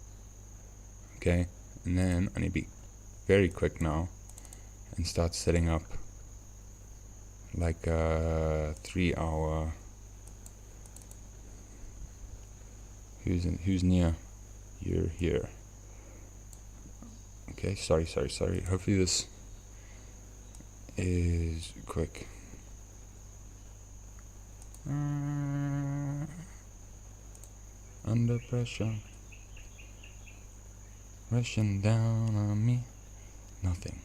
Okay, and then I need to be very quick now and start setting up like a 3 hour. Who's near? You're here. Okay, sorry. Hopefully this is quick. Under pressure, rushing down on me. Nothing.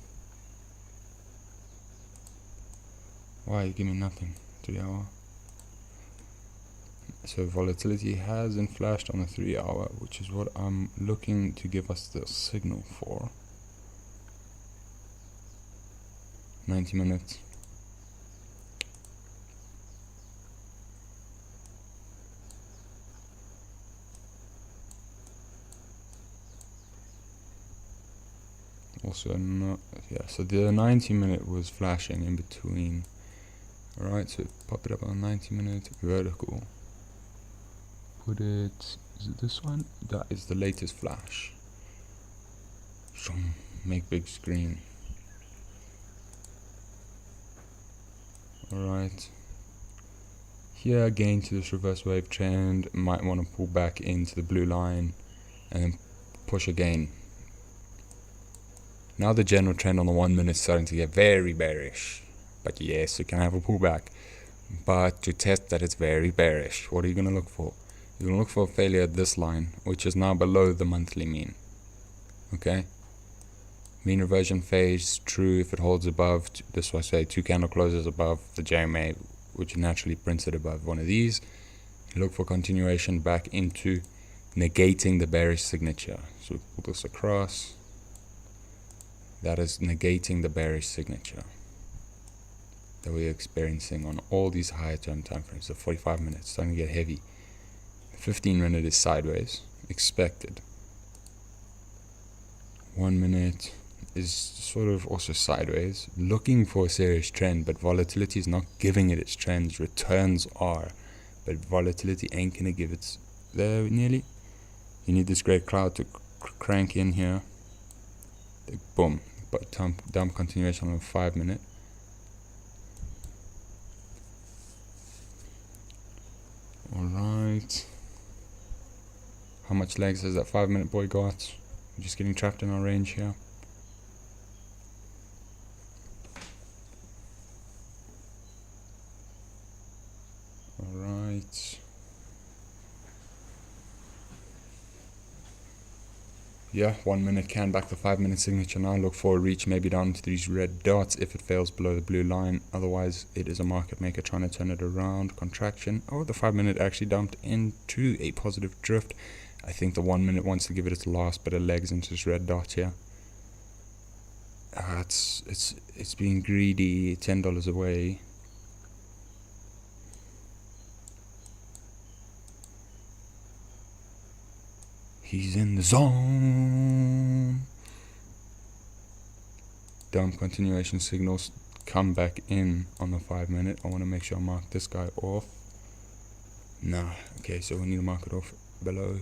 Why you give me nothing? 3 hour. So volatility hasn't flashed on the 3 hour, which is what I'm looking to give us the signal for. 90 minutes. Also not, yeah, so the 90-minute was flashing in between. Alright, so pop it up on 90-minute vertical. Put it, is it this one? That is the latest flash. Make big screen. Alright. Here again to this reverse wave trend, might want to pull back into the blue line and then push again. Now the general trend on the 1 minute is starting to get very bearish. But yes, you can have a pullback. But to test that it's very bearish, what are you going to look for? You're going to look for a failure at this line, which is now below the monthly mean. Okay? Mean reversion phase, true if it holds above, this was say 2 candle closes above the JMA, which naturally printed above one of these. You look for continuation back into negating the bearish signature. So we pull this across. That is negating the bearish signature that we're experiencing on all these higher term time frames. So 45 minutes, starting to get heavy. 15 minute is sideways, expected. 1 minute is sort of also sideways, looking for a serious trend, but volatility is not giving it its trends. Returns are, but volatility ain't gonna give it. There nearly. You need this great cloud to crank in here. Boom, but dump continuation on a 5 minute. Alright. How much legs has that 5 minute boy got? We're just getting trapped in our range here. Alright. Yeah, 1 minute can back the 5 minute signature now. Look for a reach maybe down into these red dots if it fails below the blue line. Otherwise, it is a market maker trying to turn it around. Contraction. Oh, the 5 minute actually dumped into a positive drift. I think the 1 minute wants to give it its last bit of legs into this red dot here. It's being greedy. $10 away. He's in the zone. Dump continuation signals come back in on the 5 minute. I want to make sure I mark this guy off. Nah, okay, so we need to mark it off below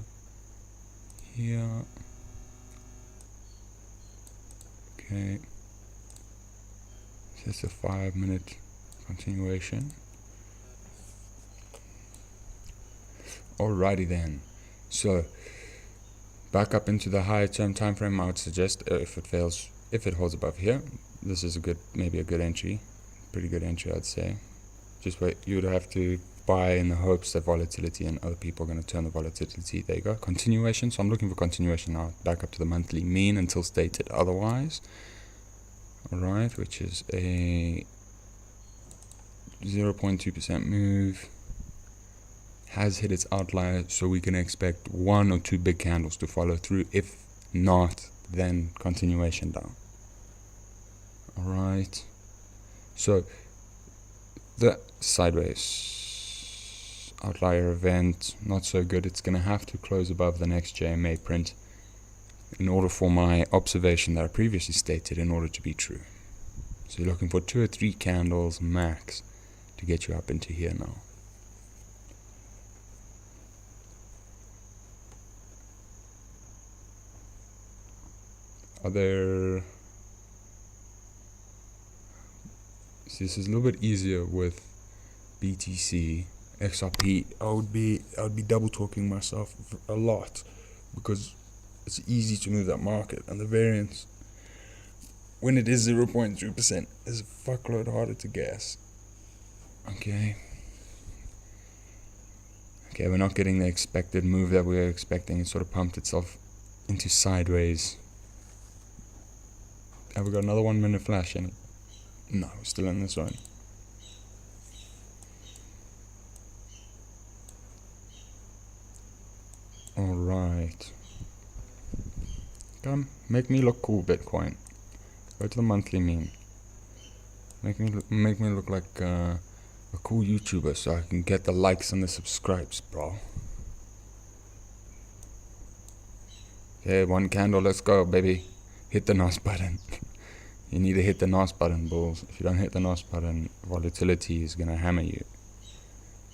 here. Okay. So that's a 5 minute continuation. Alrighty then. So back up into the higher term time frame. I would suggest if it holds above here, this is maybe a good entry, pretty good entry I'd say. Just wait, you would have to buy in the hopes that volatility and other people are going to turn the volatility. There you go, continuation. So I'm looking for continuation now, back up to the monthly mean until stated otherwise. Alright, which is a 0.2% move. Has hit its outlier, so we can expect 1 or 2 big candles to follow through. If not, then continuation down. Alright, so the sideways outlier event, not so good. It's going to have to close above the next JMA print in order for my observation that I previously stated in order to be true. So you're looking for 2 or 3 candles max to get you up into here now. Are there... See, this is a little bit easier with BTC. XRP, I would be double talking myself a lot, because it's easy to move that market, and the variance when it is 0.3% is a fuckload harder to guess. Okay, we're not getting the expected move that we were expecting. It sort of pumped itself into sideways. Have we got another 1 minute flash in it? No, we're still in this one. Alright. Come, make me look cool, Bitcoin. Go to the monthly mean. Make me look like a cool YouTuber so I can get the likes and the subscribes, bro. Okay, 1 candle, let's go, baby. Hit the NOS button. You need to hit the NOS button, bulls. If you don't hit the NOS button, volatility is gonna hammer you.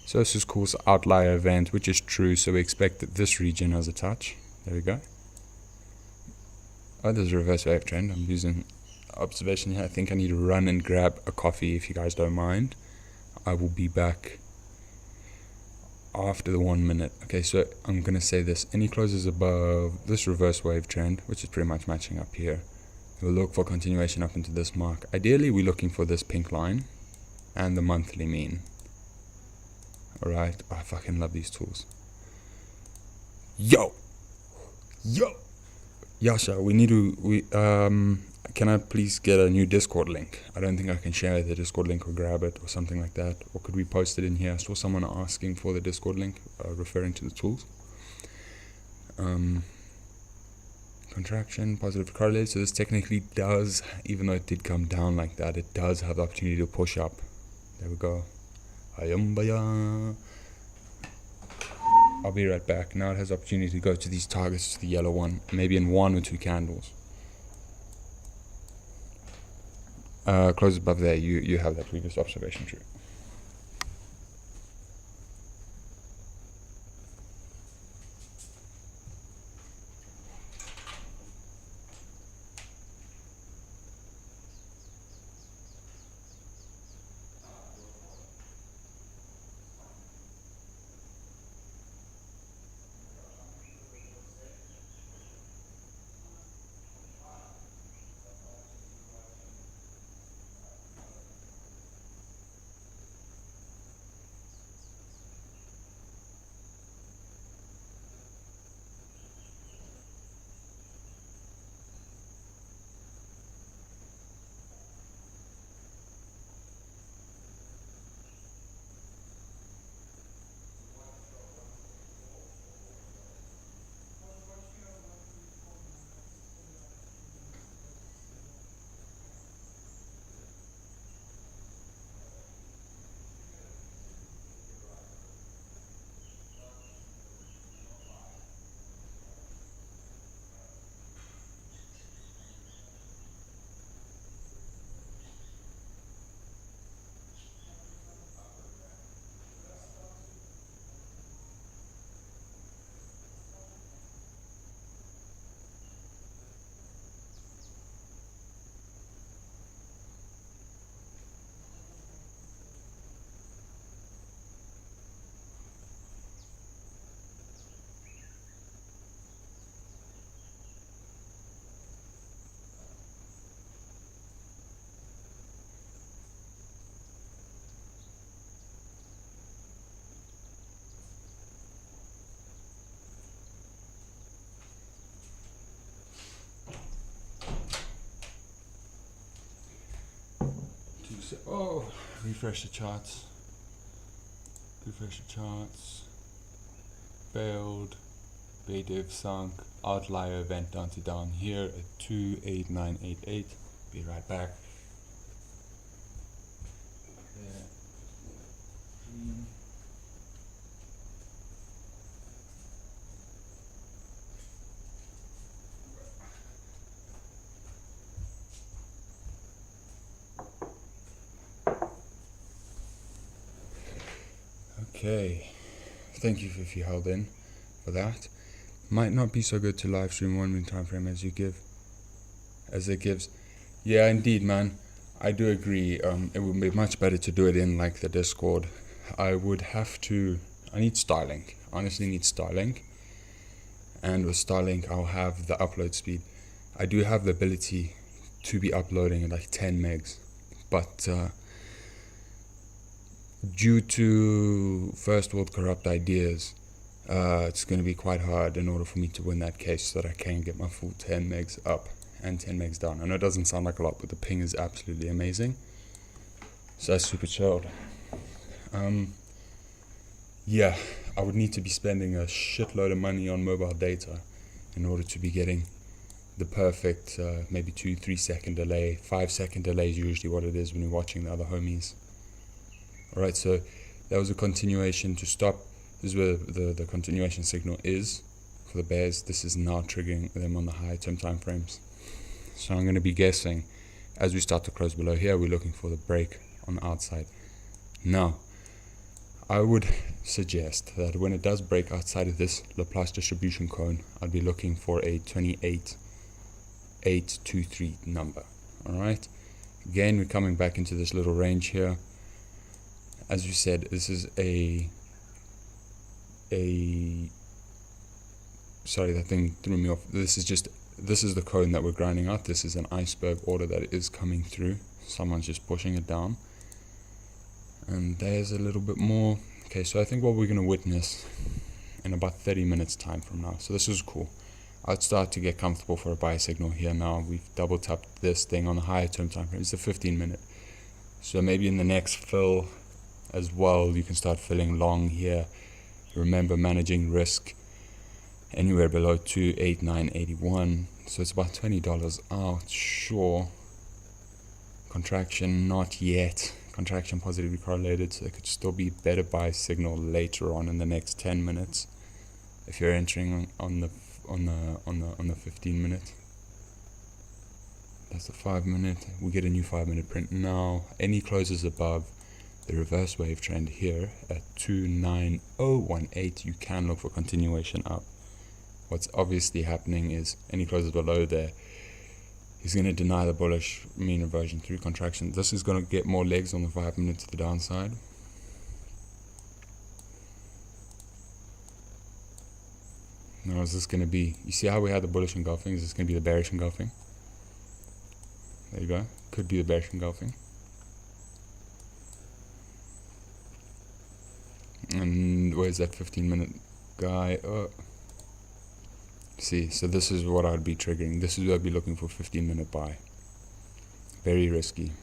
So this is cool, outlier event, which is true, so we expect that this region has a touch. There we go. Oh, there's a reverse wave trend. I'm using observation here. I think I need to run and grab a coffee if you guys don't mind. I will be back after the 1 minute. Okay, so I'm gonna say this. Any closes above this reverse wave trend, which is pretty much matching up here, we'll look for continuation up into this mark. Ideally, we're looking for this pink line and the monthly mean. Alright, I fucking love these tools. Yo! Yasha, can I please get a new Discord link? I don't think I can share the Discord link or grab it or something like that. Or could we post it in here? I saw someone asking for the Discord link, referring to the tools. Contraction, positive correlate. So this technically does, even though it did come down like that, it does have the opportunity to push up. There we go. I'll be right back. Now it has the opportunity to go to these targets, the yellow one, maybe in 1 or 2 candles. Close above there, you have that previous observation true. Oh, refresh the charts. Failed. Beta sunk. Outlier event down to down here at 28988. Be right back. Okay, thank you if you held in for that. Might not be so good to live stream 1 minute time frame as you give as it gives. Yeah, indeed, man. I do agree. It would be much better to do it in like the Discord. I need Starlink. Honestly, need Starlink. And with Starlink, I'll have the upload speed. I do have the ability to be uploading at like 10 megs, but due to first world corrupt ideas, it's going to be quite hard in order for me to win that case so that I can get my full 10 megs up and 10 megs down. I know it doesn't sound like a lot, but the ping is absolutely amazing. So that's super chilled. Yeah, I would need to be spending a shitload of money on mobile data in order to be getting the perfect maybe 2-3 second delay. 5 second delay is usually what it is when you're watching the other homies. Alright, so that was a continuation to stop. This is where the continuation signal is for the bears. This is now triggering them on the high term time frames. So I'm going to be guessing as we start to close below here, we're looking for the break on the outside. Now, I would suggest that when it does break outside of this Laplace distribution cone, I'd be looking for a 28.823 number. Alright, again, we're coming back into this little range here. As we said, this is sorry, that thing threw me off. This is the cone that we're grinding out. This is an iceberg order that is coming through. Someone's just pushing it down. And there's a little bit more. Okay, so I think what we're going to witness in about 30 minutes time from now. So this is cool. I'd start to get comfortable for a buy signal here now. We've double tapped this thing on the higher term time frame. It's a 15 minute. So maybe in the next fill as well, you can start filling long here. Remember, managing risk anywhere below 289.81. So it's about $20 out. Sure. Contraction, not yet. Contraction positively correlated, so there could still be better buy signal later on in the next 10 minutes if you're entering on the 15 minute. That's the 5 minute. We get a new 5 minute print now. Any closes above the reverse wave trend here at 29018, you can look for continuation up. What's obviously happening is any closes below there is going to deny the bullish mean reversion through contraction. This is going to get more legs on the 5 minute to the downside. Now is this going to be, you see how we had the bullish engulfing? Is this going to be the bearish engulfing? There you go. Could be the bearish engulfing. And where's that 15 minute guy? See, so this is what I'd be triggering. This is where I'd be looking for 15 minute buy. Very risky.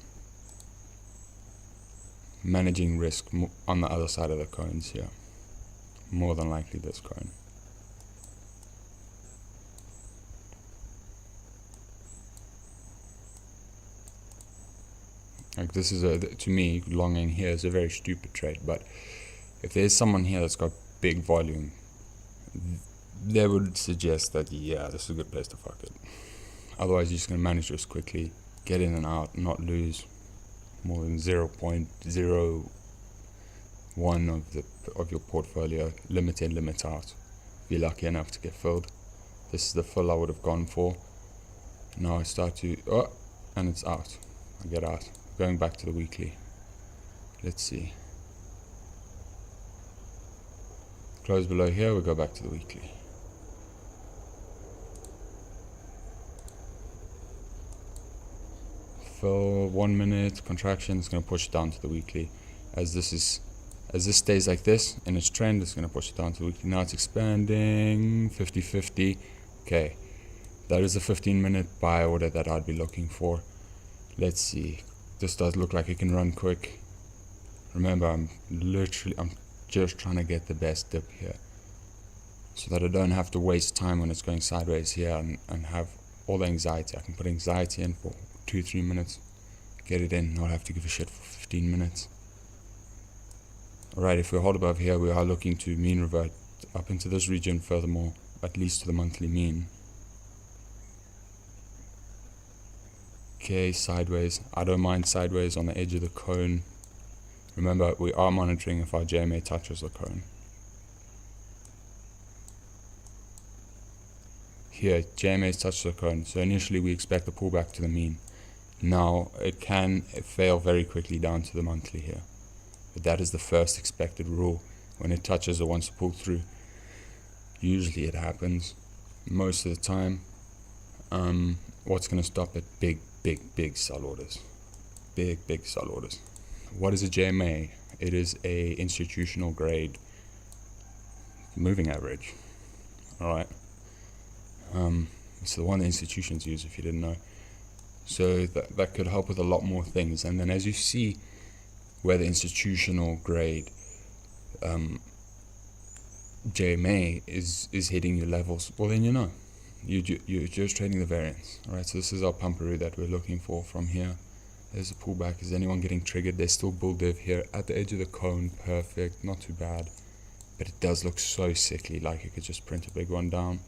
Managing risk on the other side of the cones here. More than likely this cone. Like this is to me, longing here is a very stupid trade, but if there's someone here that's got big volume, they would suggest that, yeah, this is a good place to fuck it. Otherwise, you're just going to manage this quickly, get in and out, not lose more than 0.01 of your portfolio. Limit in, limit out. Be lucky enough to get filled. This is the fill I would have gone for. Now I start to, and it's out. I get out. Going back to the weekly. Let's see. Close below here, we'll go back to the weekly. Fill 1 minute contraction, it's going to push it down to the weekly. As this stays like this in its trend, it's going to push it down to the weekly. Now it's expanding 50-50. Okay, that is a 15 minute buy order that I'd be looking for. Let's see. This does look like it can run quick. Remember, I'm just trying to get the best dip here so that I don't have to waste time when it's going sideways here and have all the anxiety. I can put anxiety in for 2-3 minutes, get it in, not have to give a shit for 15 minutes. Alright, if we hold above here, we are looking to mean revert up into this region furthermore, at least to the monthly mean. Okay, sideways. I don't mind sideways on the edge of the cone. Remember, we are monitoring if our JMA touches the cone. here, JMA's touched the cone, so initially we expect a pullback to the mean. Now it can fail very quickly down to the monthly here, but that is the first expected rule. When it touches or wants to pull through, usually it happens most of the time. What's going to stop it? Big sell orders. Big sell orders. What is a JMA? It is a institutional grade moving average. Alright. It's the one the institutions use, if you didn't know. So that could help with a lot more things. And then as you see where the institutional grade JMA is hitting your levels, well then you know. You're just trading the variance. Alright, so this is our pumperoo that we're looking for from here. There's a pullback. Is anyone getting triggered? There's still bull div here at the edge of the cone. Perfect, not too bad. But it does look so sickly, like it could just print a big one down.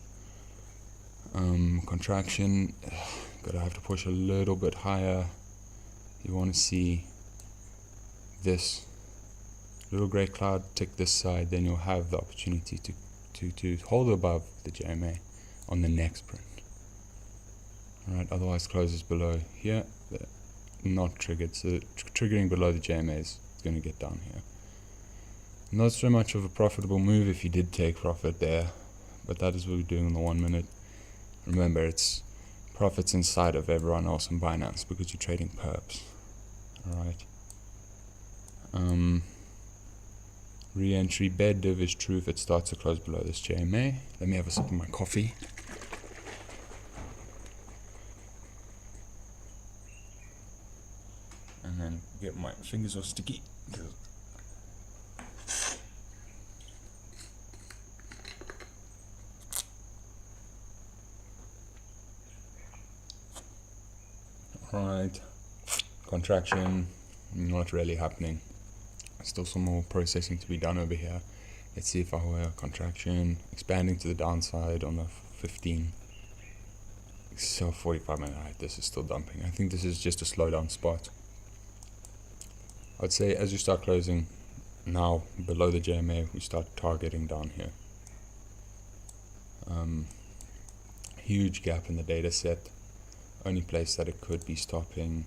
Contraction, gotta have to push a little bit higher. You want to see this little grey cloud tick this side, then you'll have the opportunity to hold above the JMA on the next print. Alright, otherwise closes below here, not triggered, so triggering below the JMA is going to get down here. Not so much of a profitable move if you did take profit there, but that is what we're doing in the 1 minute. Remember, it's profits inside of everyone else in Binance because you're trading perps. Alright. Re-entry bed div is true if it starts to close below this JMA. Let me have a sip of my coffee. And then get my fingers all sticky. Alright, contraction, not really happening. Still some more processing to be done over here. Let's see if I were contraction, expanding to the downside on the 15. So 45 minute, right, this is still dumping. I think this is just a slowdown spot. I'd say as you start closing now below the JMA, we start targeting down here. Huge gap in the data set. Only place that it could be stopping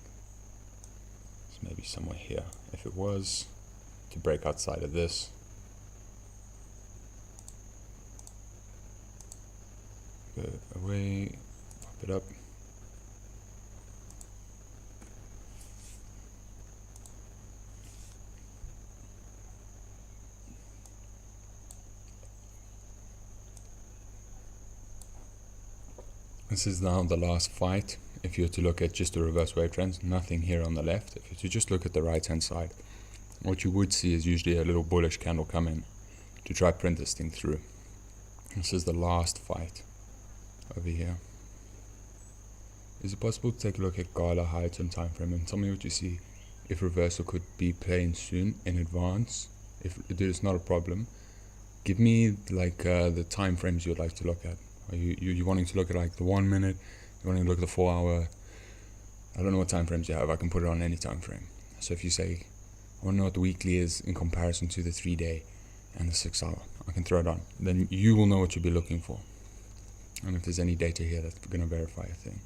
is maybe somewhere here. If it was to break outside of this, go away, pop it up. This is now the last fight. If you were to look at just the reverse wave trends, nothing here on the left. If you were to just look at the right hand side, what you would see is usually a little bullish candle come in to try print this thing through. This is the last fight over here. Is it possible to take a look at GALA heights and time frame and tell me what you see? If reversal could be playing soon in advance, if there's not a problem, give me like the time frames you'd like to look at. Are you wanting to look at like the 1 minute? You want to look at the 4 hour? I don't know what time frames you have. I can put it on any time frame. So if you say, I want to know what the weekly is in comparison to the 3 day and the 6 hour, I can throw it on. Then you will know what you'll be looking for. And if there's any data here that's going to verify a thing.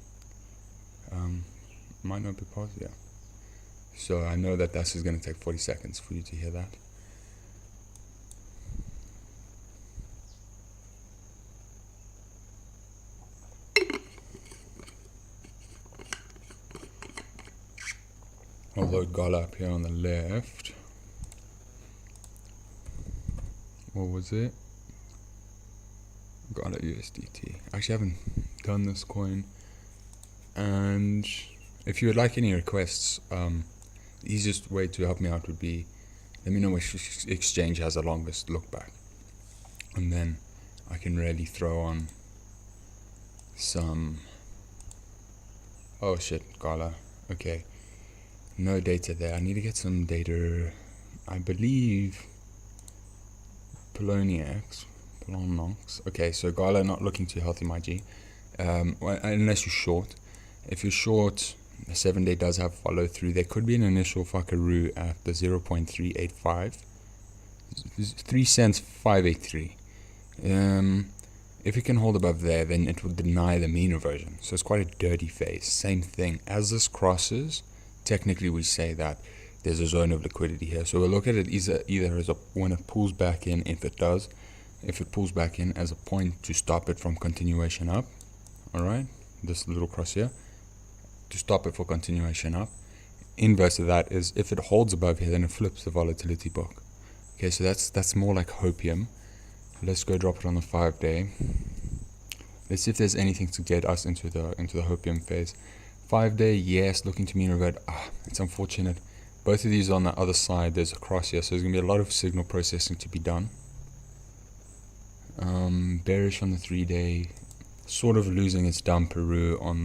Might not be paused, yeah. So I know that this is going to take 40 seconds for you to hear that. I'll load GALA up here on the left. What was it? GALA USDT. Actually, I haven't done this coin. And if you would like any requests, the easiest way to help me out would be, let me know which exchange has the longest look back. And then I can really throw on some... Oh shit, GALA. Okay. No data there. I need to get some data. I believe Poloniacs. Okay, so GALA not looking too healthy, my G. Well, unless you're short. If you're short, the 7 day does have follow through. There could be an initial fuckaroo at the 0.385. 3 cents 583. If it can hold above there, then it will deny the mean reversion. So it's quite a dirty phase. Same thing. As this crosses, technically we say that there's a zone of liquidity here. So we'll look at it either as when it pulls back in, if it pulls back in as a point to stop it from continuation up. Alright, this little cross here, to stop it for continuation up. Inverse of that is if it holds above here, then it flips the volatility book. Okay, so that's more like hopium. Let's go drop it on the 5-day. Let's see if there's anything to get us into the hopium phase. 5-day, yes, looking to mean revert. It's unfortunate. Both of these on the other side, there's a cross here, so there's going to be a lot of signal processing to be done. Bearish on the 3-day, sort of losing its dumperoo on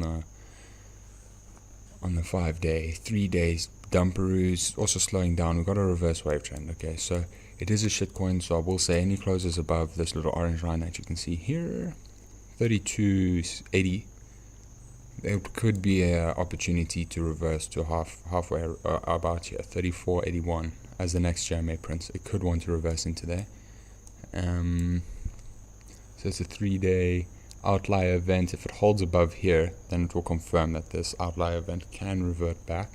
the 5-day. 3 days, dumperoo's also slowing down. We've got a reverse wave trend. Okay, so it is a shitcoin, so I will say any closes above this little orange line that you can see here, 32.80. There could be an opportunity to reverse to halfway about here, 34.81 as the next JMA prints. It could want to reverse into there. So it's a 3-day outlier event. If it holds above here, then it will confirm that this outlier event can revert back.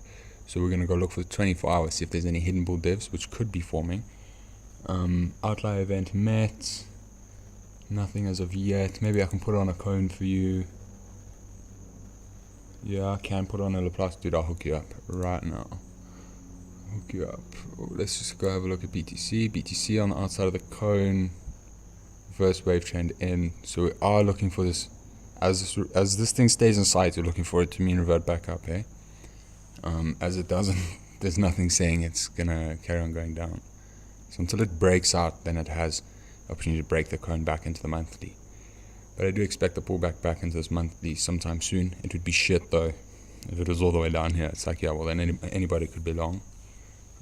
So we're going to go look for the 24 hours, see if there's any hidden bull divs, which could be forming. Outlier event met. Nothing as of yet. Maybe I can put on a cone for you. Yeah, I can put on a Laplace. Dude, I'll hook you up right now. Hook you up. Let's just go have a look at BTC. BTC on the outside of the cone. First wave trend in. So we are looking for this. As this thing stays in sight, we're looking for it to mean revert back up, eh? As it doesn't, there's nothing saying it's gonna carry on going down. So until it breaks out, then it has opportunity to break the cone back into the monthly. But I do expect the pullback back into this monthly sometime soon. It would be shit though if it was all the way down here. It's like, yeah, well then anybody could be long.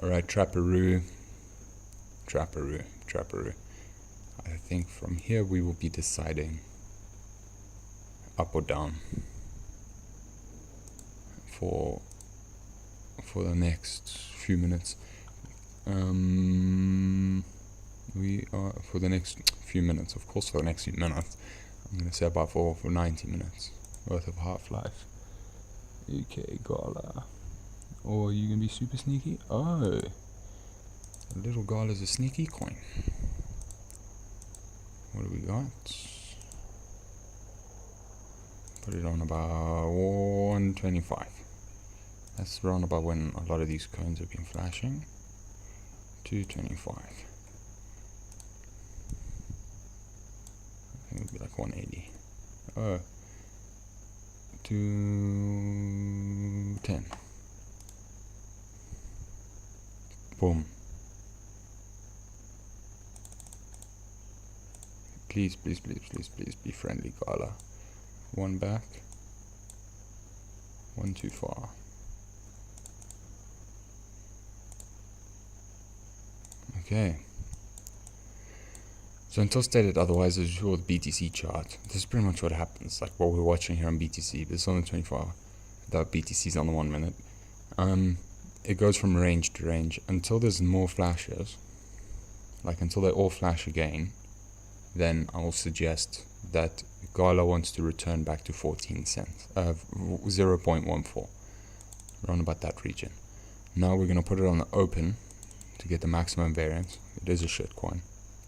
Alright, Trapperoo. I think from here we will be deciding up or down for the next few minutes. We are for the next few minutes, of course. For the next few minutes, I'm gonna say about for 90 minutes worth of half-life. Okay, GALA. Or are you gonna be super sneaky? Oh, a little GALA is a sneaky coin. What do we got? Put it on about 125. That's around about when a lot of these coins have been flashing. 225. I think it would be like 180. 210. Boom. Please be friendly, GALA. One back. One too far. Okay. So until stated otherwise, as usual with BTC chart, this is pretty much what happens. Like what we're watching here on BTC, but it's on the 24 hour. The BTC's on the 1 minute. It goes from range to range until there's more flashes. Like until they all flash again, then I will suggest that GALA wants to return back to 14 cents, 0.14, around about that region. Now we're going to put it on the open to get the maximum variance. It is a shitcoin.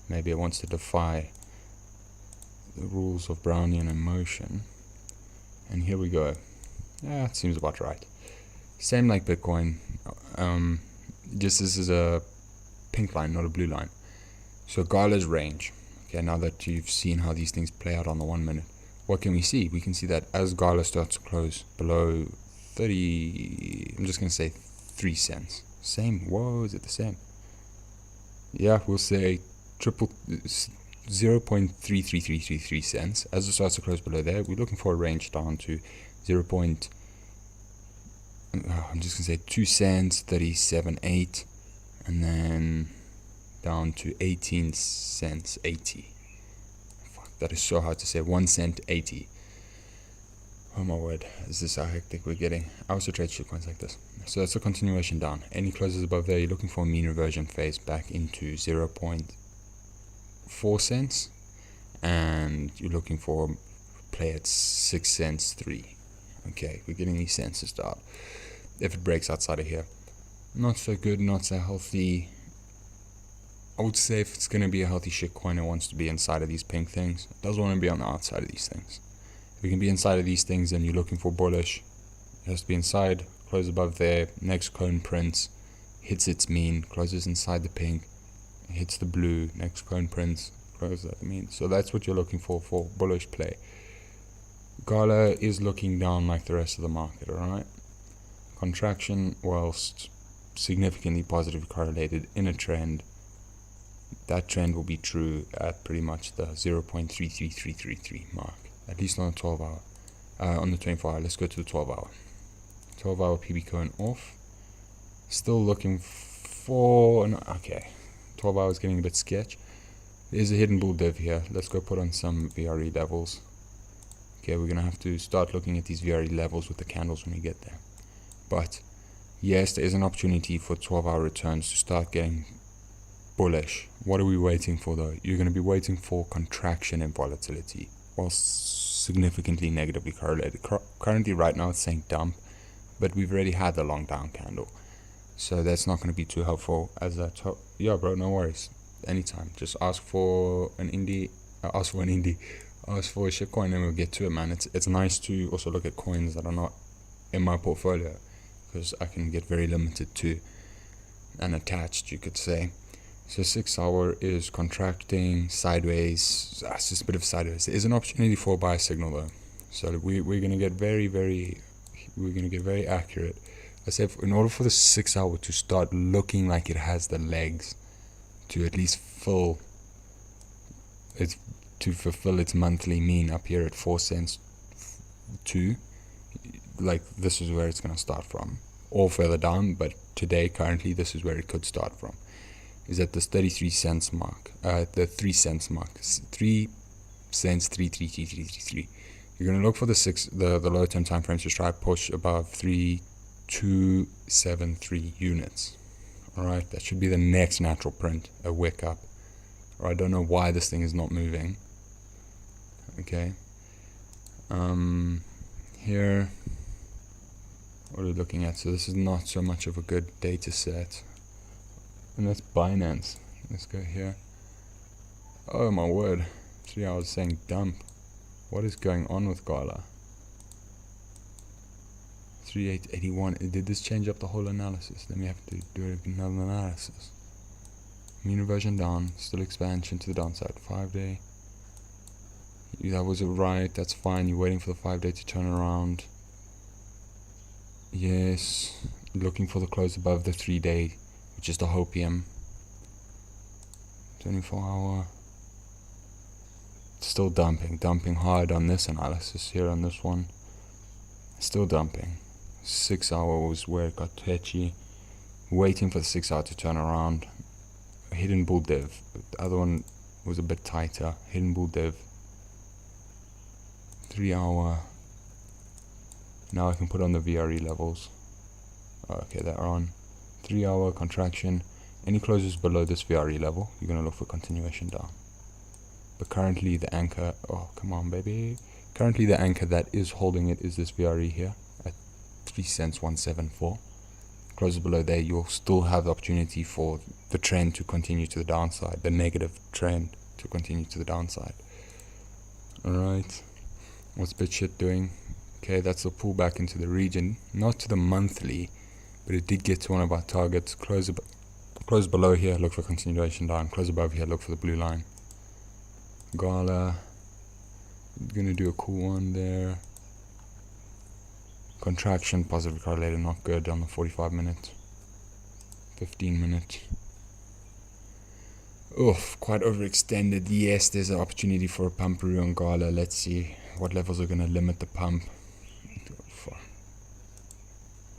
Maybe it wants to defy the rules of Brownian emotion. And here we go. Yeah, it seems about right. Same like Bitcoin. Just this is a pink line, not a blue line. So GALA's range. Okay, now that you've seen how these things play out on the 1 minute, what can we see? We can see that as GALA starts to close below 30, I'm just going to say 3 cents. Same. Whoa, is it the same? Yeah, we'll say 0.33333 cents. As it starts to close below there, we're looking for a range down to I'm just going to say 2 cents, 37.8, and then down to 18 cents 80. Fuck, that is so hard to say. 1 cent 80. Oh my word, is this how hectic we're getting? I also trade shitcoins like this. So that's a continuation down. Any closes above there, you're looking for a mean reversion phase back into 0.4 cents. and you're looking for play at 6 cents 3. Okay, we're getting these senses start. If it breaks outside of here, not so good, not so healthy. I would say if it's going to be a healthy shitcoin, it wants to be inside of these pink things. It doesn't want to be on the outside of these things. If you can be inside of these things and you're looking for bullish, it has to be inside, close above there, next cone prints, hits its mean, closes inside the pink, hits the blue, next cone prints, closes at the mean. So that's what you're looking for bullish play. GALA is looking down like the rest of the market, alright? Contraction, whilst significantly positively correlated in a trend, that trend will be true at pretty much the 0.33333 mark, at least on the 12 hour. On the 24 hour, let's go to the 12 hour. 12 hour PB cone off. Still looking for, no, okay, 12 hours getting a bit sketch. There's a hidden bull div here. Let's go put on some VRE levels. Okay, we're going to have to start looking at these VRE levels with the candles when we get there. But yes, there is an opportunity for 12 hour returns to start getting bullish. What are we waiting for though? You're going to be waiting for contraction in volatility, while significantly negatively correlated. Currently right now it's saying dump, but we've already had the long down candle, so that's not going to be too helpful. As a yeah bro, no worries, anytime, just ask for a shitcoin and we'll get to it, man. It's nice to also look at coins that are not in my portfolio, because I can get very limited to and attached, you could say. So 6 hour is contracting sideways. It's just a bit of sideways. There is an opportunity for a buy signal though, so we're gonna get very accurate. I said in order for the 6 hour to start looking like it has the legs to at least fulfill its monthly mean up here at 4 cents 2, like this is where it's gonna start from, or further down, but today currently this is where it could start from, is at this 33 cents mark, the 3 cents mark, 3 cents 33333. You're going to look for the lower term time frames to try push above 3273 units. Alright, that should be the next natural print, a wick up. Or I don't know why this thing is not moving. Okay. Here, what are we looking at? So this is not so much of a good data set. And that's Binance. Let's go here. Oh my word. 3 hours saying dump. What is going on with GALA? 3881. Did this change up the whole analysis? Then we have to do another analysis. Mean reversion down. Still expansion to the downside. 5 day. That was right. That's fine. You're waiting for the 5 day to turn around. Yes. Looking for the close above the 3 day. Which is the hopium. 24 hour. Still dumping hard on this analysis here on this one. Still dumping. 6 hour was where it got touchy. Waiting for the 6 hour to turn around. Hidden bull div. The other one was a bit tighter. Hidden bull div. 3 hour. Now I can put on the VRE levels. Okay, they're on. 3 hour contraction. Any closes below this VRE level, you're going to look for continuation down. But currently the anchor, oh come on baby, currently the anchor that is holding it is this VRE here at 3 cents 174. Closes below there, you'll still have the opportunity for the trend to continue to the downside, the negative trend to continue to the downside. Alright, what's BitShit doing? Okay, that's a pullback into the region, not to the monthly, but it did get to one of our targets. Close below here, look for continuation down. Close above here, look for the blue line. GALA, gonna do a cool one there. Contraction, positive correlated, not good on the 45 minute. 15 minute. Oof, quite overextended. Yes, there's an opportunity for a pumperoo on GALA. Let's see what levels are gonna limit the pump.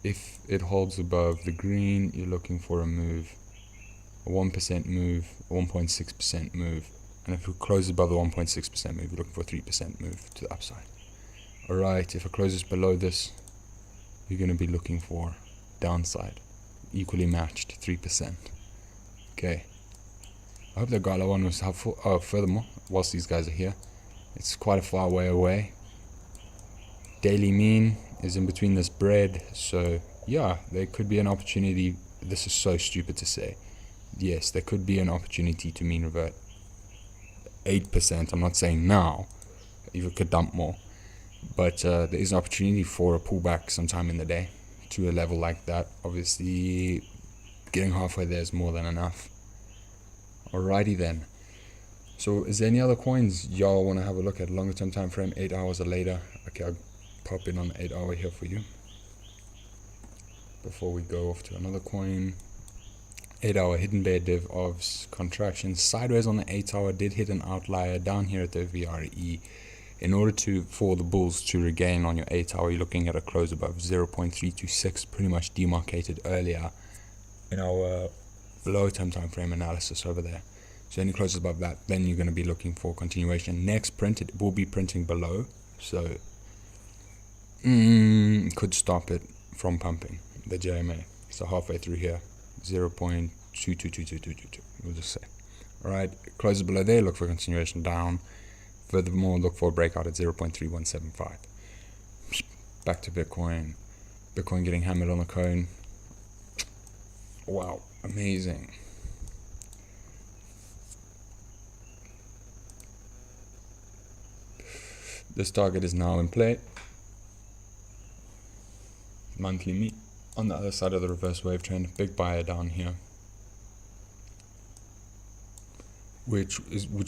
If it holds above the green, you're looking for a move, a 1% move, a 1.6% move, and if it closes above the 1.6% move, you're looking for a 3% move to the upside. Alright, if it closes below this, you're going to be looking for downside, equally matched 3%. Okay, I hope the GALA one was helpful. Oh, furthermore, whilst these guys are here, it's quite a far way away. Daily mean is in between this bread, so yeah, there could be an opportunity. This is so stupid to say. Yes, there could be an opportunity to mean revert 8%. I'm not saying now, you could dump more, but there is an opportunity for a pullback sometime in the day to a level like that. Obviously, getting halfway there is more than enough. Alrighty then. So is there any other coins y'all want to have a look at? Longer term time frame, 8 hours or later. Okay, I'll pop in on the 8 hour here for you before we go off to another coin. 8 hour hidden bear div of contraction sideways on the 8 hour, did hit an outlier down here at the VRE. In order for the bulls to regain on your 8 hour, you're looking at a close above 0.326, pretty much demarcated earlier in our lower term time frame analysis over there. So any closes above that, then you're going to be looking for continuation. Next print, it will be printing below, so could stop it from pumping the JMA. So halfway through here, 0.222222, we'll just say. Alright, closes below there, look for continuation down. Furthermore, look for a breakout at 0.3175. Back to Bitcoin. Bitcoin getting hammered on the cone. Wow, amazing. This target is now in play. Monthly meet on the other side of the reverse wave trend. Big buyer down here, which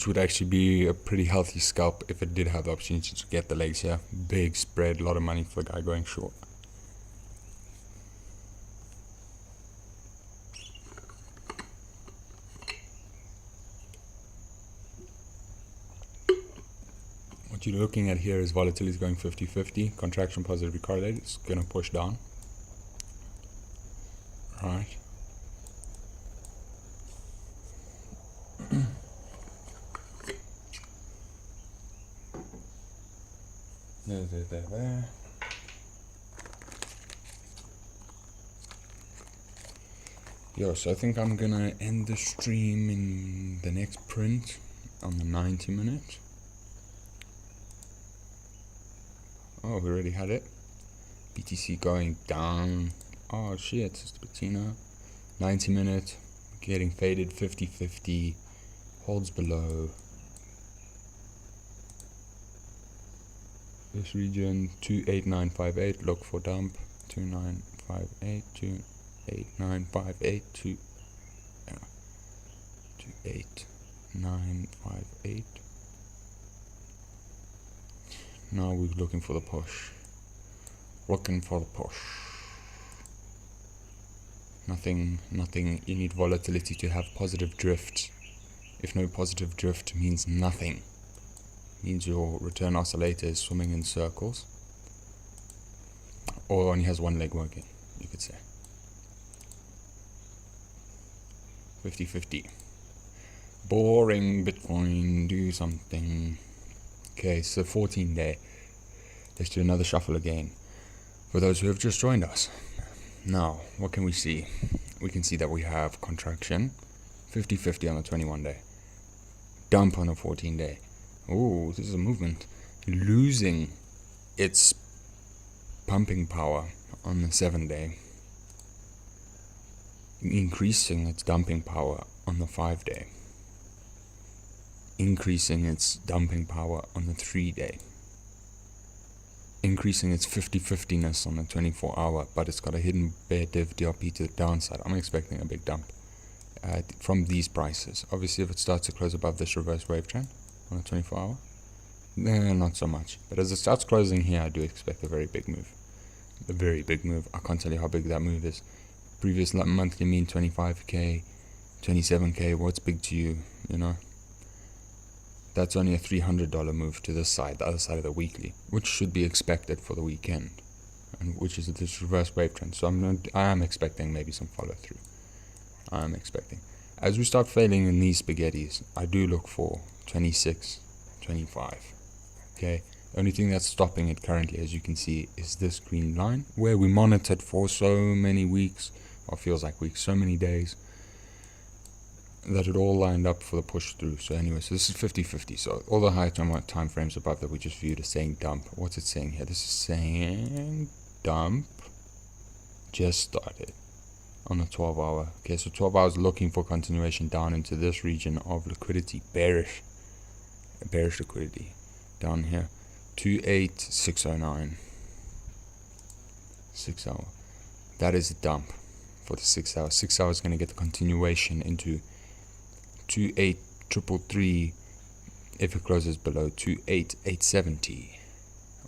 would actually be a pretty healthy scalp if it did have the opportunity to get the legs here. Big spread, a lot of money for the guy going short. What you're looking at here is volatility is going 50-50, contraction positively correlated. It's going to push down. Alright. There. Yo, so I think I'm gonna end the stream in the next print on the 90 minute. Oh, we already had it. BTC going down. Oh shit, Sister Bettina. 90 minute, getting faded 50-50, holds below. This region 28958, look for dump. 2958, 28958, 28958. Now we're looking for the push. Looking for the push. Nothing, you need volatility to have positive drift. If no positive drift means nothing. Means your return oscillator is swimming in circles. Or only has one leg working, you could say. 50-50. Boring Bitcoin, do something. Okay, so 14 day. Let's do another shuffle again. For those who have just joined us. Now, what can we see? We can see that we have contraction. 50-50 on the 21 day. Dump on the 14 day. Oh, this is a movement. Losing its pumping power on the 7 day. Increasing its dumping power on the 5 day. Increasing its dumping power on the 3 day. Increasing its 50-50ness on the 24 hour, but it's got a hidden bear div DRP to the downside. I'm expecting a big dump from these prices. Obviously, if it starts to close above this reverse wave trend on the 24 hour, not so much. But as it starts closing here, I do expect a very big move. A very big move. I can't tell you how big that move is. Previous monthly mean 25k, 27k. What's big to you? You know, that's only a $300 move to this side, the other side of the weekly, which should be expected for the weekend, and which is this reverse wave trend. So I am expecting maybe some follow through. I am expecting. As we start failing in these spaghettis, I do look for 26, 25. Okay. The only thing that's stopping it currently, as you can see, is this green line where we monitored for so many weeks, or feels like weeks, so many days. that it all lined up for the push through. So anyway, so this is 50-50. So all the high time frames above that we just viewed are saying dump. What's it saying here? This is saying dump just started on the 12 hour. Okay, so 12 hours looking for continuation down into this region of liquidity, bearish liquidity down here, 28609, 6 hour. That is a dump for the 6 hours. 6 hours is going to get the continuation into 28333 if it closes below 28870.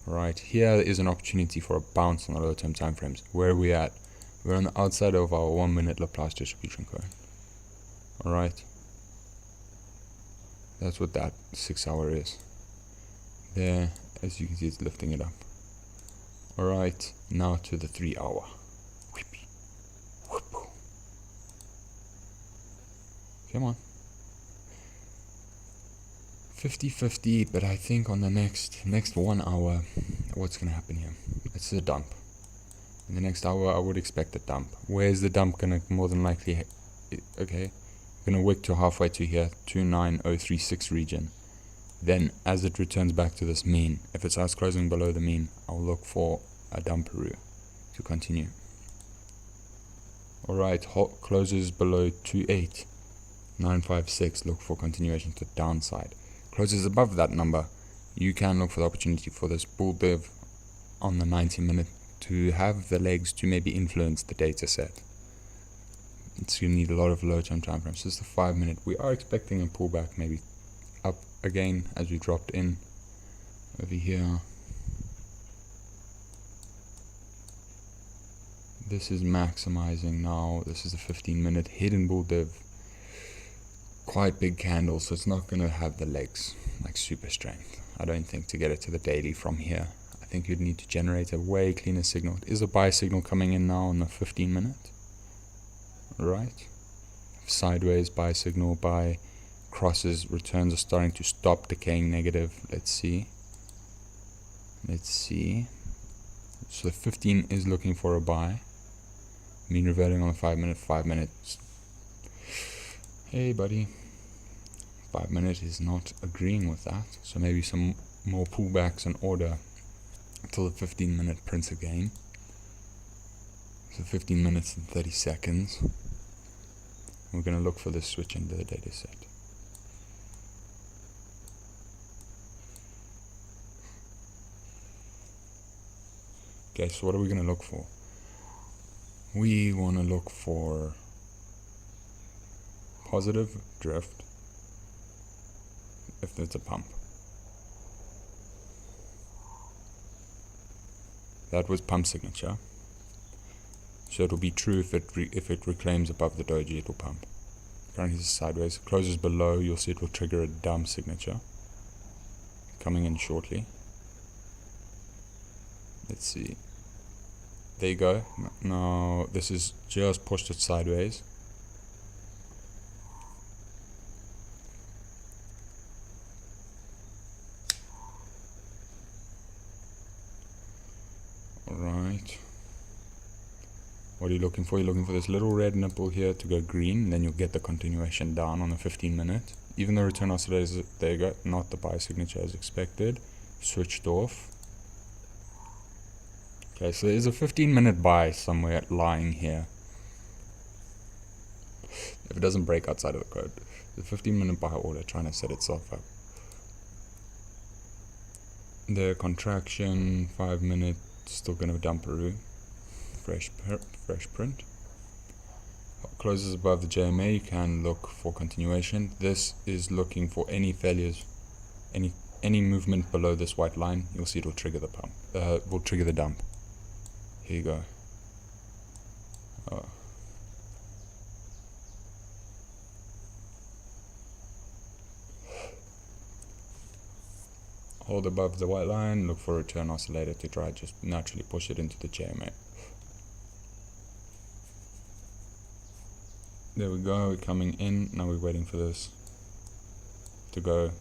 Alright, here is an opportunity for a bounce on the low term time frames. Where are we at? We're on the outside of our 1 minute Laplace distribution curve. Alright, that's what that 6 hour is. There, as you can see, it's lifting it up. Alright, now to the 3 hour. Come on. 50-50, but I think on the next 1 hour, what's going to happen here? It's a dump. In the next hour, I would expect a dump. Where's the dump going to more than likely... Okay, going to wick to halfway to here, 29036 region. Then, as it returns back to this mean, if it starts closing below the mean, I'll look for a dumperoo to continue. Alright, closes below 28956, look for continuation to the downside. Closes above that number, you can look for the opportunity for this bull div on the 90 minute to have the legs to maybe influence the data set. It's going to need a lot of low term time frames. This is the 5 minute. We are expecting a pullback, maybe up again as we dropped in over here. This is maximizing now. This is a 15 minute hidden bull div. Quite big candle, so it's not going to have the legs like super strength, I don't think, to get it to the daily from here. I think you'd need to generate a way cleaner signal. It is a buy signal coming in now on the 15 minute. Right, sideways buy signal, buy crosses, returns are starting to stop decaying negative. Let's see. So the 15 is looking for a buy, mean reverting on the 5 minute. 5 minutes, hey buddy, 5 minute is not agreeing with that, so maybe some more pullbacks in order until the 15 minute prints again. So 15 minutes and 30 seconds. We're going to look for this switch into the data set. Okay, so what are we going to look for? We want to look for positive drift if it's a pump. That was pump signature. So it will be true if it reclaims above the doji, it will pump. Currently it's sideways. Closes below, you'll see it will trigger a dump signature. Coming in shortly. Let's see. There you go. Now this is just pushed it sideways. Alright. What are you looking for? You're looking for this little red nipple here to go green, then you'll get the continuation down on the 15 minute. Even though return oscillator is, there you go, not the buy signature as expected. Switched off. Okay, so there's a 15 minute buy somewhere lying here. If it doesn't break outside of the code. The 15 minute buy order trying to set itself up. The contraction, 5 minute, still going to dumperoo. Fresh print. Closes above the JMA, you can look for continuation. This is looking for any failures, any movement below this white line. You'll see it will trigger the pump. Will trigger the dump. Here you go. Hold above the white line, look for a return oscillator to try just naturally push it into the JMA. There we go, we're coming in. Now we're waiting for this to go,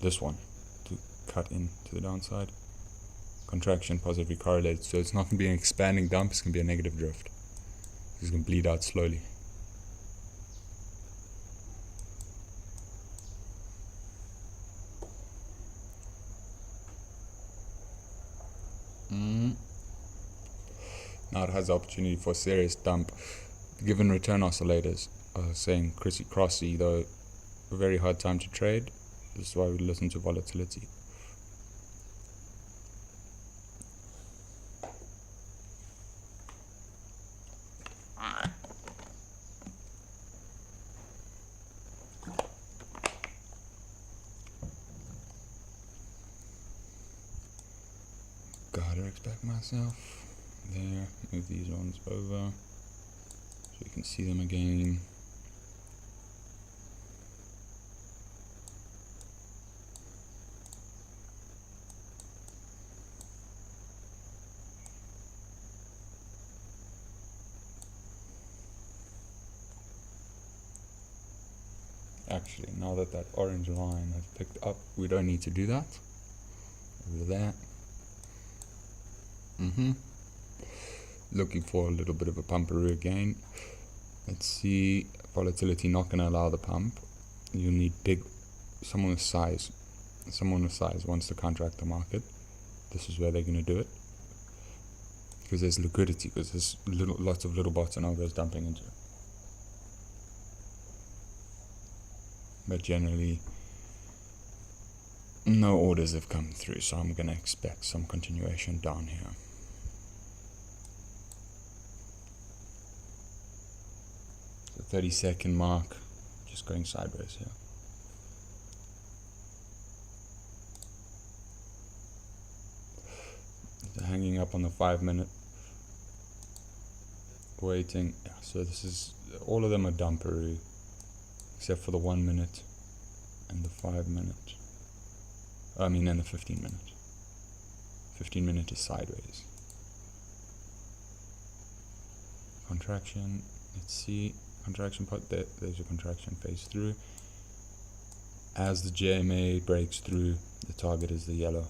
this one, to cut in to the downside. Contraction positively correlated, so it's not going to be an expanding dump, it's going to be a negative drift. It's going to bleed out slowly. has the opportunity for a serious dump, given return oscillators saying crossy, though a very hard time to trade. This is why we listen to volatility. Gotta expect myself. There, move these ones over so you can see them again. Actually, now that that orange line has picked up, we don't need to do that. Over there. Looking for a little bit of a pumperoo again. Let's see, volatility not going to allow the pump. You need someone with size. Someone with size wants to contract the market. This is where they're going to do it. Because there's liquidity, because there's lots of little bots and algos dumping into it. But generally, no orders have come through, so I'm going to expect some continuation down here. The 30-second mark, just going sideways here. They're hanging up on the 5-minute. Waiting. Yeah, so this is, all of them are dumperoo, except for the 1 minute and the 5 minute. And the 15 minute. 15 minute is sideways. Contraction, let's see, contraction part, there's a contraction phase through. As the JMA breaks through, the target is the yellow.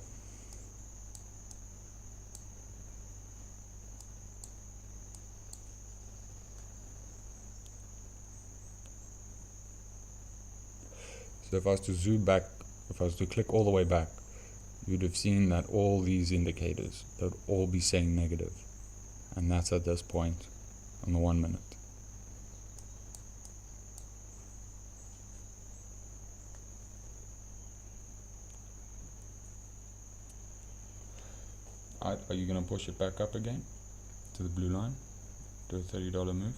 So if I was to zoom back, if I was to click all the way back, you'd have seen that all these indicators, they'd all be saying negative. And that's at this point on the 1 minute. Alright, are you going to push it back up again to the blue line? Do a $30 move?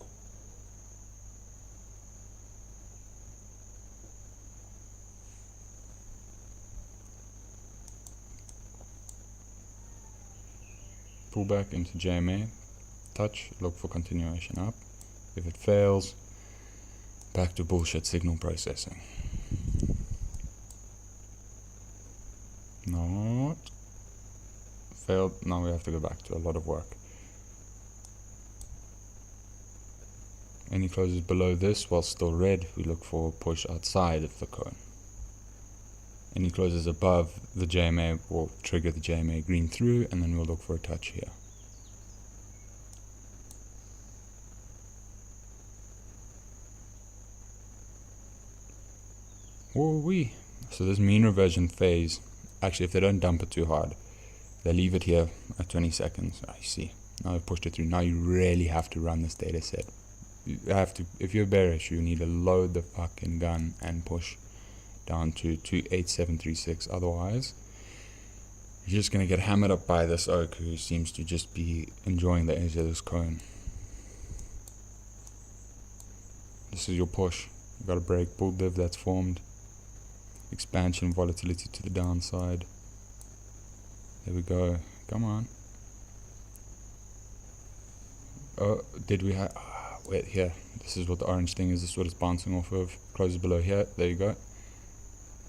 Pull back into JMA, touch, look for continuation up. If it fails, back to bullshit signal processing. Not failed. Now we have to go back to a lot of work. Any closes below this while still red, we look for a push outside of the cone. Any closes above the JMA will trigger the JMA green through, and then we'll look for a touch here. Woo-wee. So this mean reversion phase, actually if they don't dump it too hard, they leave it here at 20 seconds. I see. Now I've pushed it through. Now you really have to run this data set. You have to, if you're bearish, you need to load the fucking gun and push down to 28736. Otherwise, you're just gonna get hammered up by this oak who seems to just be enjoying the edge of this cone. This is your push. You got a break bull div that's formed. Expansion, volatility to the downside. There we go. Come on. Oh, did we have? Wait, here. This is what the orange thing is. This is what it's bouncing off of. Closes below here. There you go.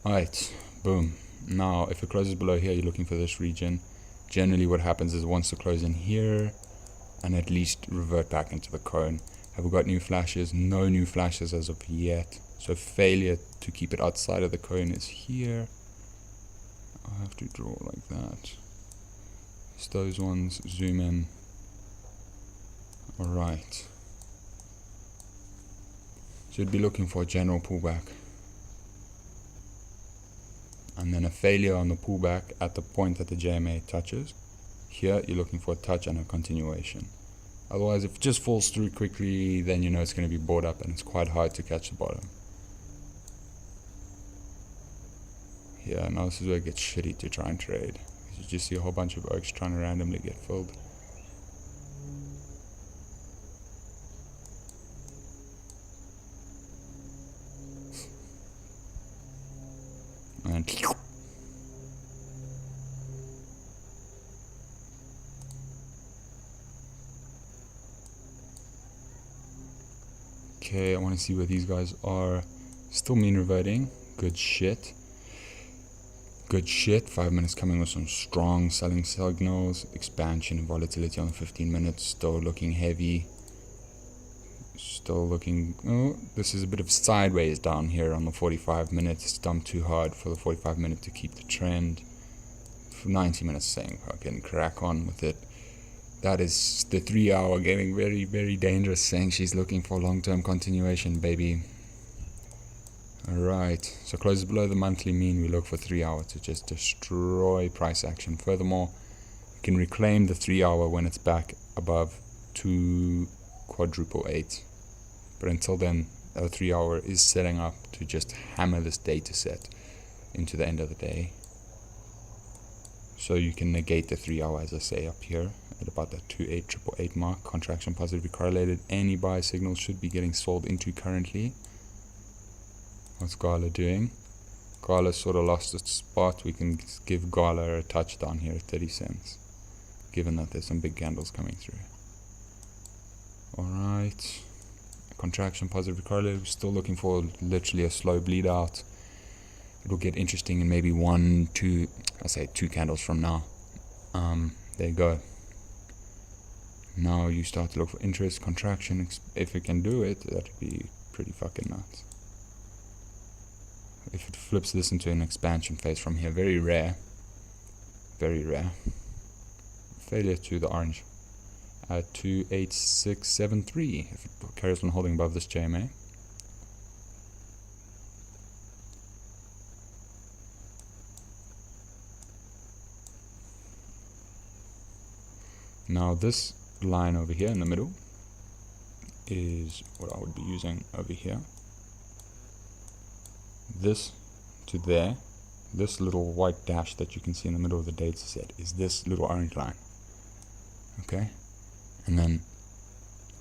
Alright, boom. Now, if it closes below here, you're looking for this region. Generally, what happens is it wants to close in here and at least revert back into the cone. Have we got new flashes? No new flashes as of yet. So failure to keep it outside of the cone is here. I have to draw like that. It's those ones. Zoom in. Alright. So you'd be looking for a general pullback. And then a failure on the pullback at the point that the JMA touches. Here you're looking for a touch and a continuation. Otherwise, if it just falls through quickly, then you know it's going to be bought up and it's quite hard to catch the bottom. Yeah, now this is where it gets shitty to try and trade. You just see a whole bunch of oaks trying to randomly get filled. And okay, I want to see where these guys are. Still mean reverting. Good shit. Good shit. 5 minutes coming with some strong selling signals. Expansion and volatility on the 15 minutes. Still looking heavy. Still looking... Oh, this is a bit of sideways down here on the 45 minutes. It's dumped too hard for the 45 minute to keep the trend. For 90 minutes saying fucking crack on with it. That is the 3 hour getting very, very dangerous, saying she's looking for long-term continuation, baby. Alright, so closes below the monthly mean, we look for 3 hour to just destroy price action. Furthermore, we can reclaim the 3 hour when it's back above 2,888. But until then, our 3 hour is setting up to just hammer this data set into the end of the day. So you can negate the 3 hour, as I say up here, at about that 2,888 mark. Contraction positively correlated. Any buy signals should be getting sold into currently. What's GALA doing? GALA sort of lost its spot. We can give GALA a touchdown here at 30 cents, given that there's some big candles coming through. Alright. Contraction positively correlated. We're still looking for literally a slow bleed out. It'll get interesting in maybe 1, 2, I say 2 candles from now. There you go. Now you start to look for interest, contraction. If it can do it, that would be pretty fucking nuts. If it flips this into an expansion phase from here, very rare. Very rare. Failure to the orange at 28673 if it carries on holding above this JMA. Now this line over here in the middle is what I would be using over here. This to there, this little white dash that you can see in the middle of the data set is this little orange line. Okay, and then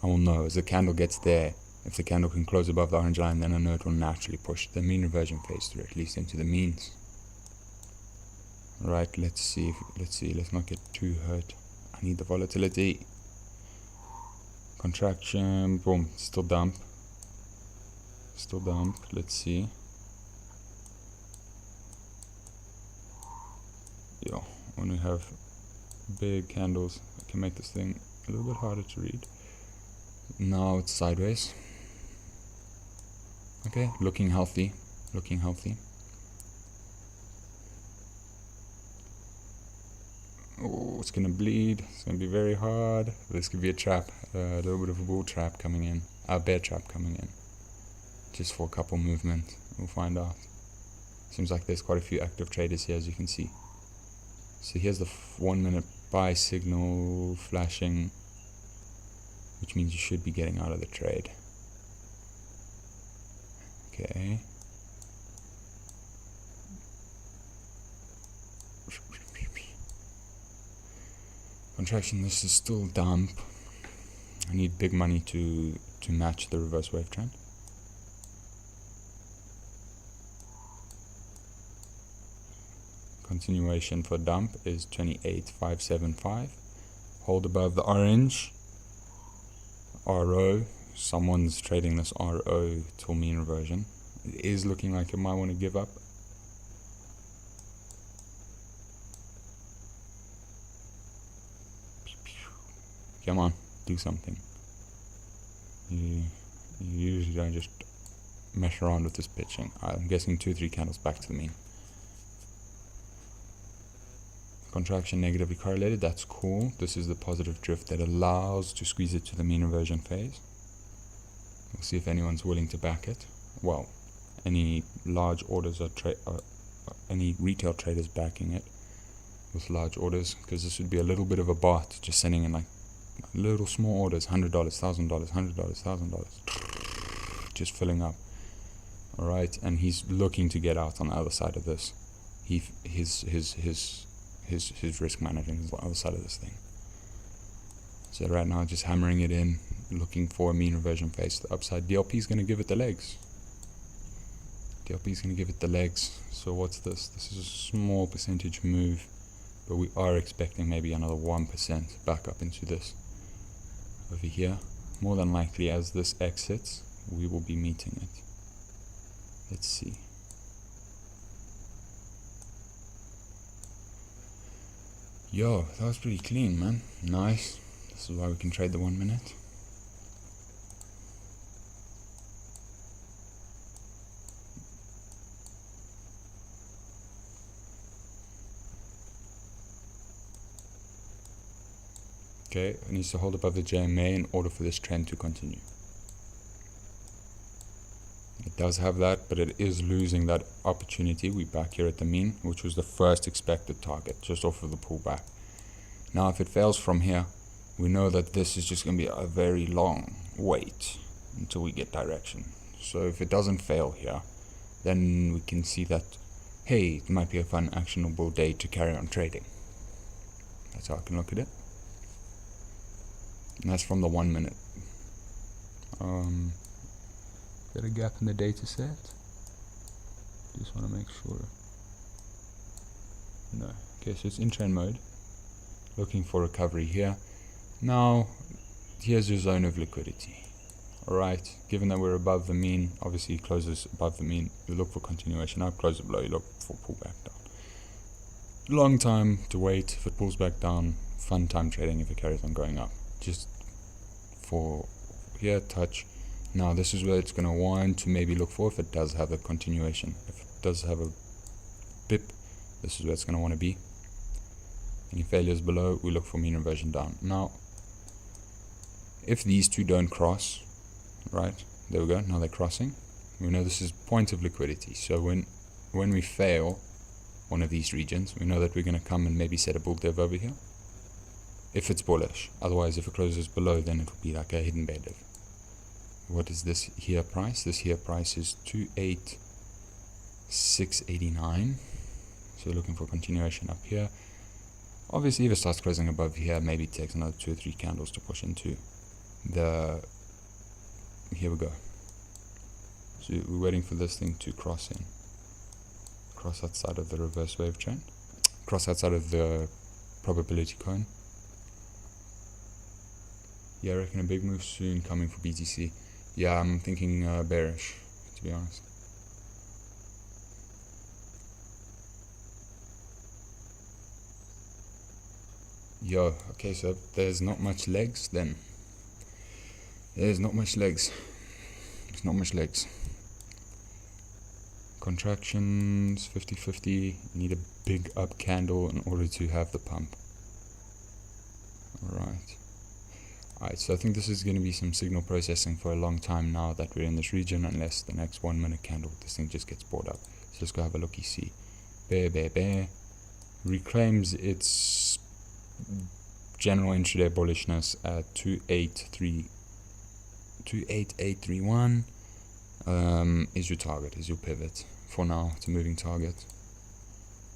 I will know as the candle gets there, if the candle can close above the orange line, then I know it will naturally push the mean reversion phase through, at least into the means. Right, let's see, let's not get too hurt. I need the volatility. Contraction, boom, still dump. Still dump, let's see. Yo, when we have big candles, I can make this thing a little bit harder to read. Now it's sideways. Okay, looking healthy, looking healthy. Oh, it's gonna bleed. It's gonna be very hard. This could be a trap, a little bit of a bull trap coming in, a bear trap coming in. Just for a couple movement, we'll find out. Seems like there's quite a few active traders here, as you can see. So here's the 1 minute buy signal flashing, which means you should be getting out of the trade. Okay. Contraction, this is still dump. I need big money to match the reverse wave trend. Continuation for dump is 28,575. Hold above the orange. RO. Someone's trading this RO till mean reversion. It is looking like it might want to give up. Come on, do something. You usually don't just mess around with this pitching. I'm guessing 2-3 candles back to the mean. Contraction negatively correlated, that's cool. This is the positive drift that allows to squeeze it to the mean reversion phase. We'll see if anyone's willing to back it. Well, any large orders are any retail traders backing it with large orders, because this would be a little bit of a bot just sending in like little small orders, $100, $1,000, $100, $1,000, just filling up. All right, and he's looking to get out on the other side of this. His risk management is on the other side of this thing. So right now, just hammering it in, looking for a mean reversion phase to the upside. DLP is going to give it the legs. DLP is going to give it the legs. So what's this? This is a small percentage move, but we are expecting maybe another 1% back up into this over here. More than likely, as this exits, we will be meeting it. Let's see. Yo, that was pretty clean, man. Nice. This is why we can trade the 1 minute. Okay, it needs to hold above the JMA in order for this trend to continue. It does have that, but it is losing that opportunity. We're back here at the mean, which was the first expected target, just off of the pullback. Now, if it fails from here, we know that this is just going to be a very long wait until we get direction. So if it doesn't fail here, then we can see that, hey, it might be a fun, actionable day to carry on trading. That's how I can look at it. And that's from the 1 minute. Got a gap in the data set. Just want to make sure. No. Okay, so it's in trend mode. Looking for recovery here. Now, here's your zone of liquidity. Alright, given that we're above the mean, obviously it closes above the mean, you look for continuation up, close it below, you look for pullback down. Long time to wait. If it pulls back down, fun time trading if it carries on going up. Just for here, touch. Now this is where it's going to want to maybe look for if it does have a continuation. If it does have a pip, this is where it's going to want to be. Any failures below, we look for mean reversion down. Now, if these two don't cross, right, there we go, now they're crossing. We know this is point of liquidity. So when we fail one of these regions, we know that we're going to come and maybe set a bull div over here. If it's bullish. Otherwise, if it closes below, then it will be like a hidden bear div. What is this here price? This here price is 28689. So we're looking for continuation up here. Obviously, if it starts closing above here, maybe it takes another 2 or 3 candles to push into the... Here we go. So we're waiting for this thing to cross in. Cross outside of the reverse wave trend. Cross outside of the probability cone. Yeah, I reckon a big move soon coming for BTC. Yeah, I'm thinking bearish, to be honest. Yo, okay, so there's not much legs then. There's not much legs. There's not much legs. Contractions, 50-50. Need a big up candle in order to have the pump. Alright. Alright, so I think this is going to be some signal processing for a long time now that we're in this region, unless the next 1 minute candle, this thing just gets bought up. So let's go have a looky see. Bear, bear, bear. Reclaims its general intraday bullishness at 28831. Is your target, is your pivot. For now, it's a moving target,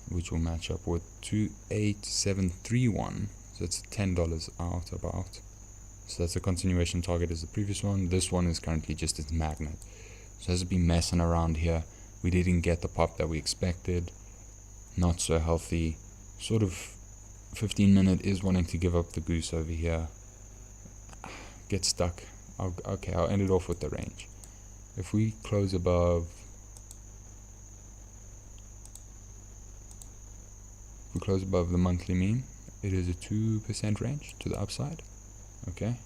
which will match up with 28731. So it's $10 out about. So that's a continuation target as the previous one. This one is currently just its magnet. So it has been messing around here. We didn't get the pop that we expected. Not so healthy. Sort of 15 minute is wanting to give up the goose over here. Get stuck. Okay, I'll end it off with the range. If we close above... If we close above the monthly mean, it is a 2% range to the upside. Okay,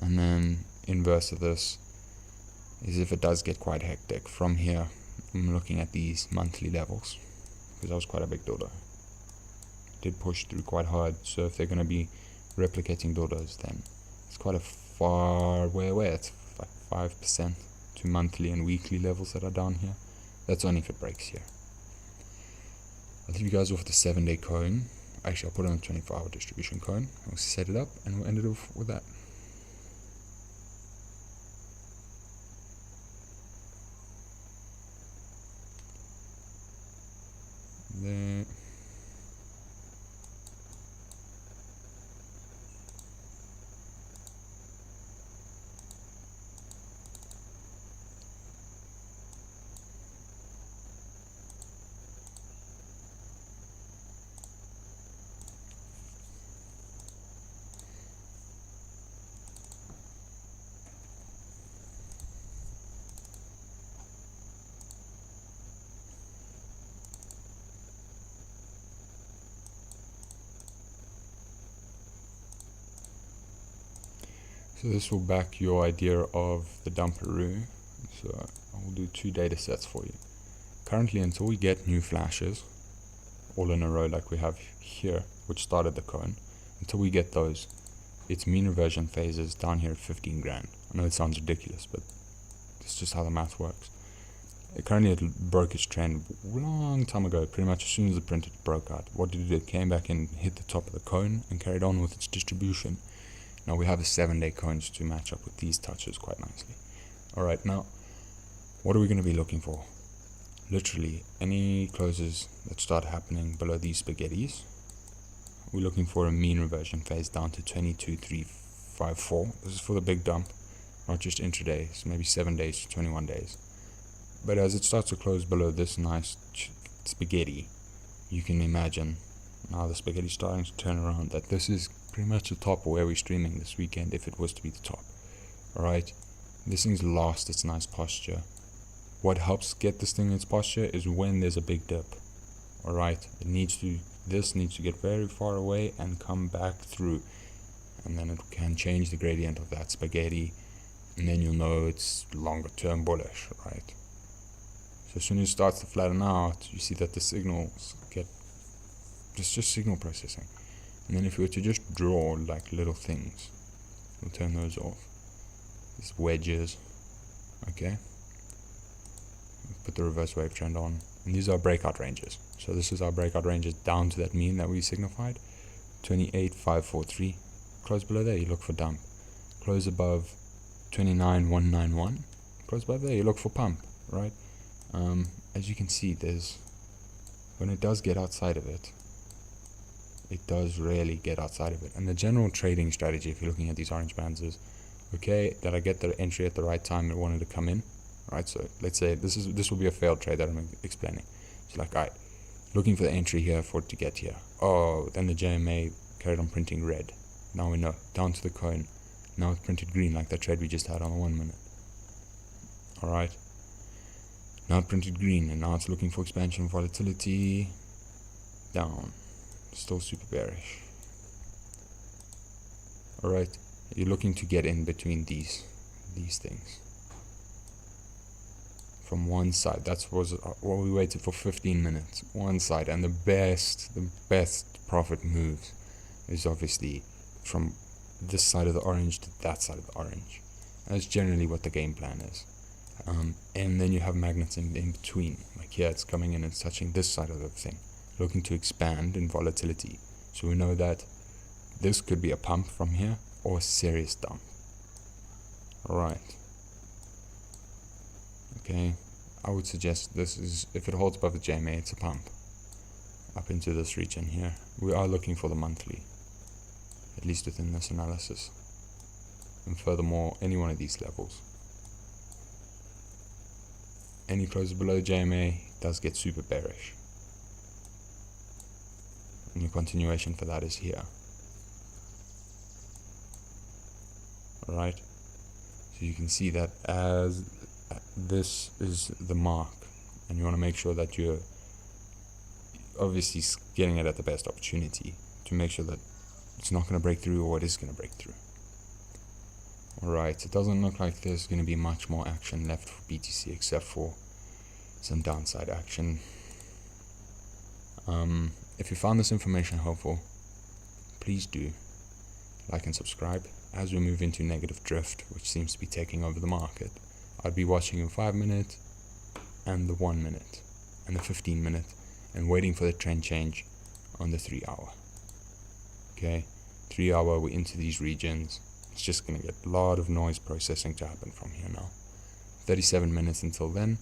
and then inverse of this is if it does get quite hectic. From here, I'm looking at these monthly levels because that was quite a big dodo. Did push through quite hard, so if they're going to be replicating dodos, then it's quite a far way away. It's like 5% to monthly and weekly levels that are down here. That's only if it breaks here. I'll leave you guys off the 7-day cone. Actually, I'll put on a 24-hour distribution cone. We'll set it up and we'll end it off with that. There. So this will back your idea of the dumperoo. So I will do 2 data sets for you. Currently, until we get new flashes, all in a row like we have here, which started the cone, until we get those, its mean reversion phase is down here at 15 grand. I know it sounds ridiculous, but it's just how the math works. Currently it broke its trend a long time ago, pretty much as soon as the printer broke out. What did it do? It came back and hit the top of the cone and carried on with its distribution. Now we have a 7-day cones to match up with these touches quite nicely. Alright, now what are we going to be looking for? Literally any closes that start happening below these spaghettis. We're looking for a mean reversion phase down to 22,354. This is for the big dump, not just intraday, so maybe 7 days to 21 days. But as it starts to close below this nice spaghetti, you can imagine now the spaghetti starting to turn around that this is pretty much the top of where we're streaming this weekend if it was to be the top. Alright, this thing's lost its nice posture. What helps get this thing in its posture is when there's a big dip. Alright, this needs to get very far away and come back through, and then it can change the gradient of that spaghetti, and then you'll know it's longer term bullish, right? So as soon as it starts to flatten out, you see that the signals get just signal processing. And then if we were to just draw like little things, we'll turn those off. These wedges, okay? Put the reverse wave trend on, and these are breakout ranges. So this is our breakout ranges down to that mean that we signified, 28,543. Close below there, you look for dump. Close above 29,191. Close above there, you look for pump, right? As you can see, when it does get outside of it, it does really get outside of it. And the general trading strategy, if you're looking at these orange bands, is okay, did I get the entry at the right time it wanted to come in? Right, so let's say this will be a failed trade that I'm explaining. It's like, alright, looking for the entry here for it to get here. Oh, then the JMA carried on printing red. Now we know, down to the cone. Now it's printed green like that trade we just had on the 1 minute. Alright, now it printed green, and now it's looking for expansion volatility. Down, still super bearish. Alright, you're looking to get in between these things. From one side, that was what we waited for 15 minutes. One side, and the best profit moves is obviously from this side of the orange to that side of the orange. That's generally what the game plan is. And then you have magnets in between. Like here, it's coming in and touching this side of the thing, looking to expand in volatility. So we know that this could be a pump from here or a serious dump. Alright. Okay, I would suggest this is, if it holds above the JMA, it's a pump up into this region here. We are looking for the monthly, at least within this analysis. And furthermore, any one of these levels. Any close below JMA does get super bearish. And your continuation for that is here. Alright, so you can see that as this is the mark, and you want to make sure that you're obviously getting it at the best opportunity to make sure that it's not going to break through, or it is going to break through. Alright, it doesn't look like there's going to be much more action left for BTC except for some downside action. If you found this information helpful, please do like and subscribe as we move into negative drift, which seems to be taking over the market. I'd be watching in 5 minute and the 1 minute and the 15 minute and waiting for the trend change on the 3 hour. Okay, 3 hour, we're into these regions. It's just going to get a lot of noise processing to happen from here now. 37 minutes until then.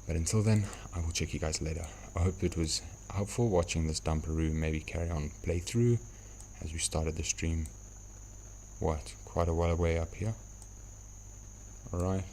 But until then, I will check you guys later. I hope it was helpful watching this dumperoo maybe carry on play through as we started the stream. Quite a while away up here. Alright.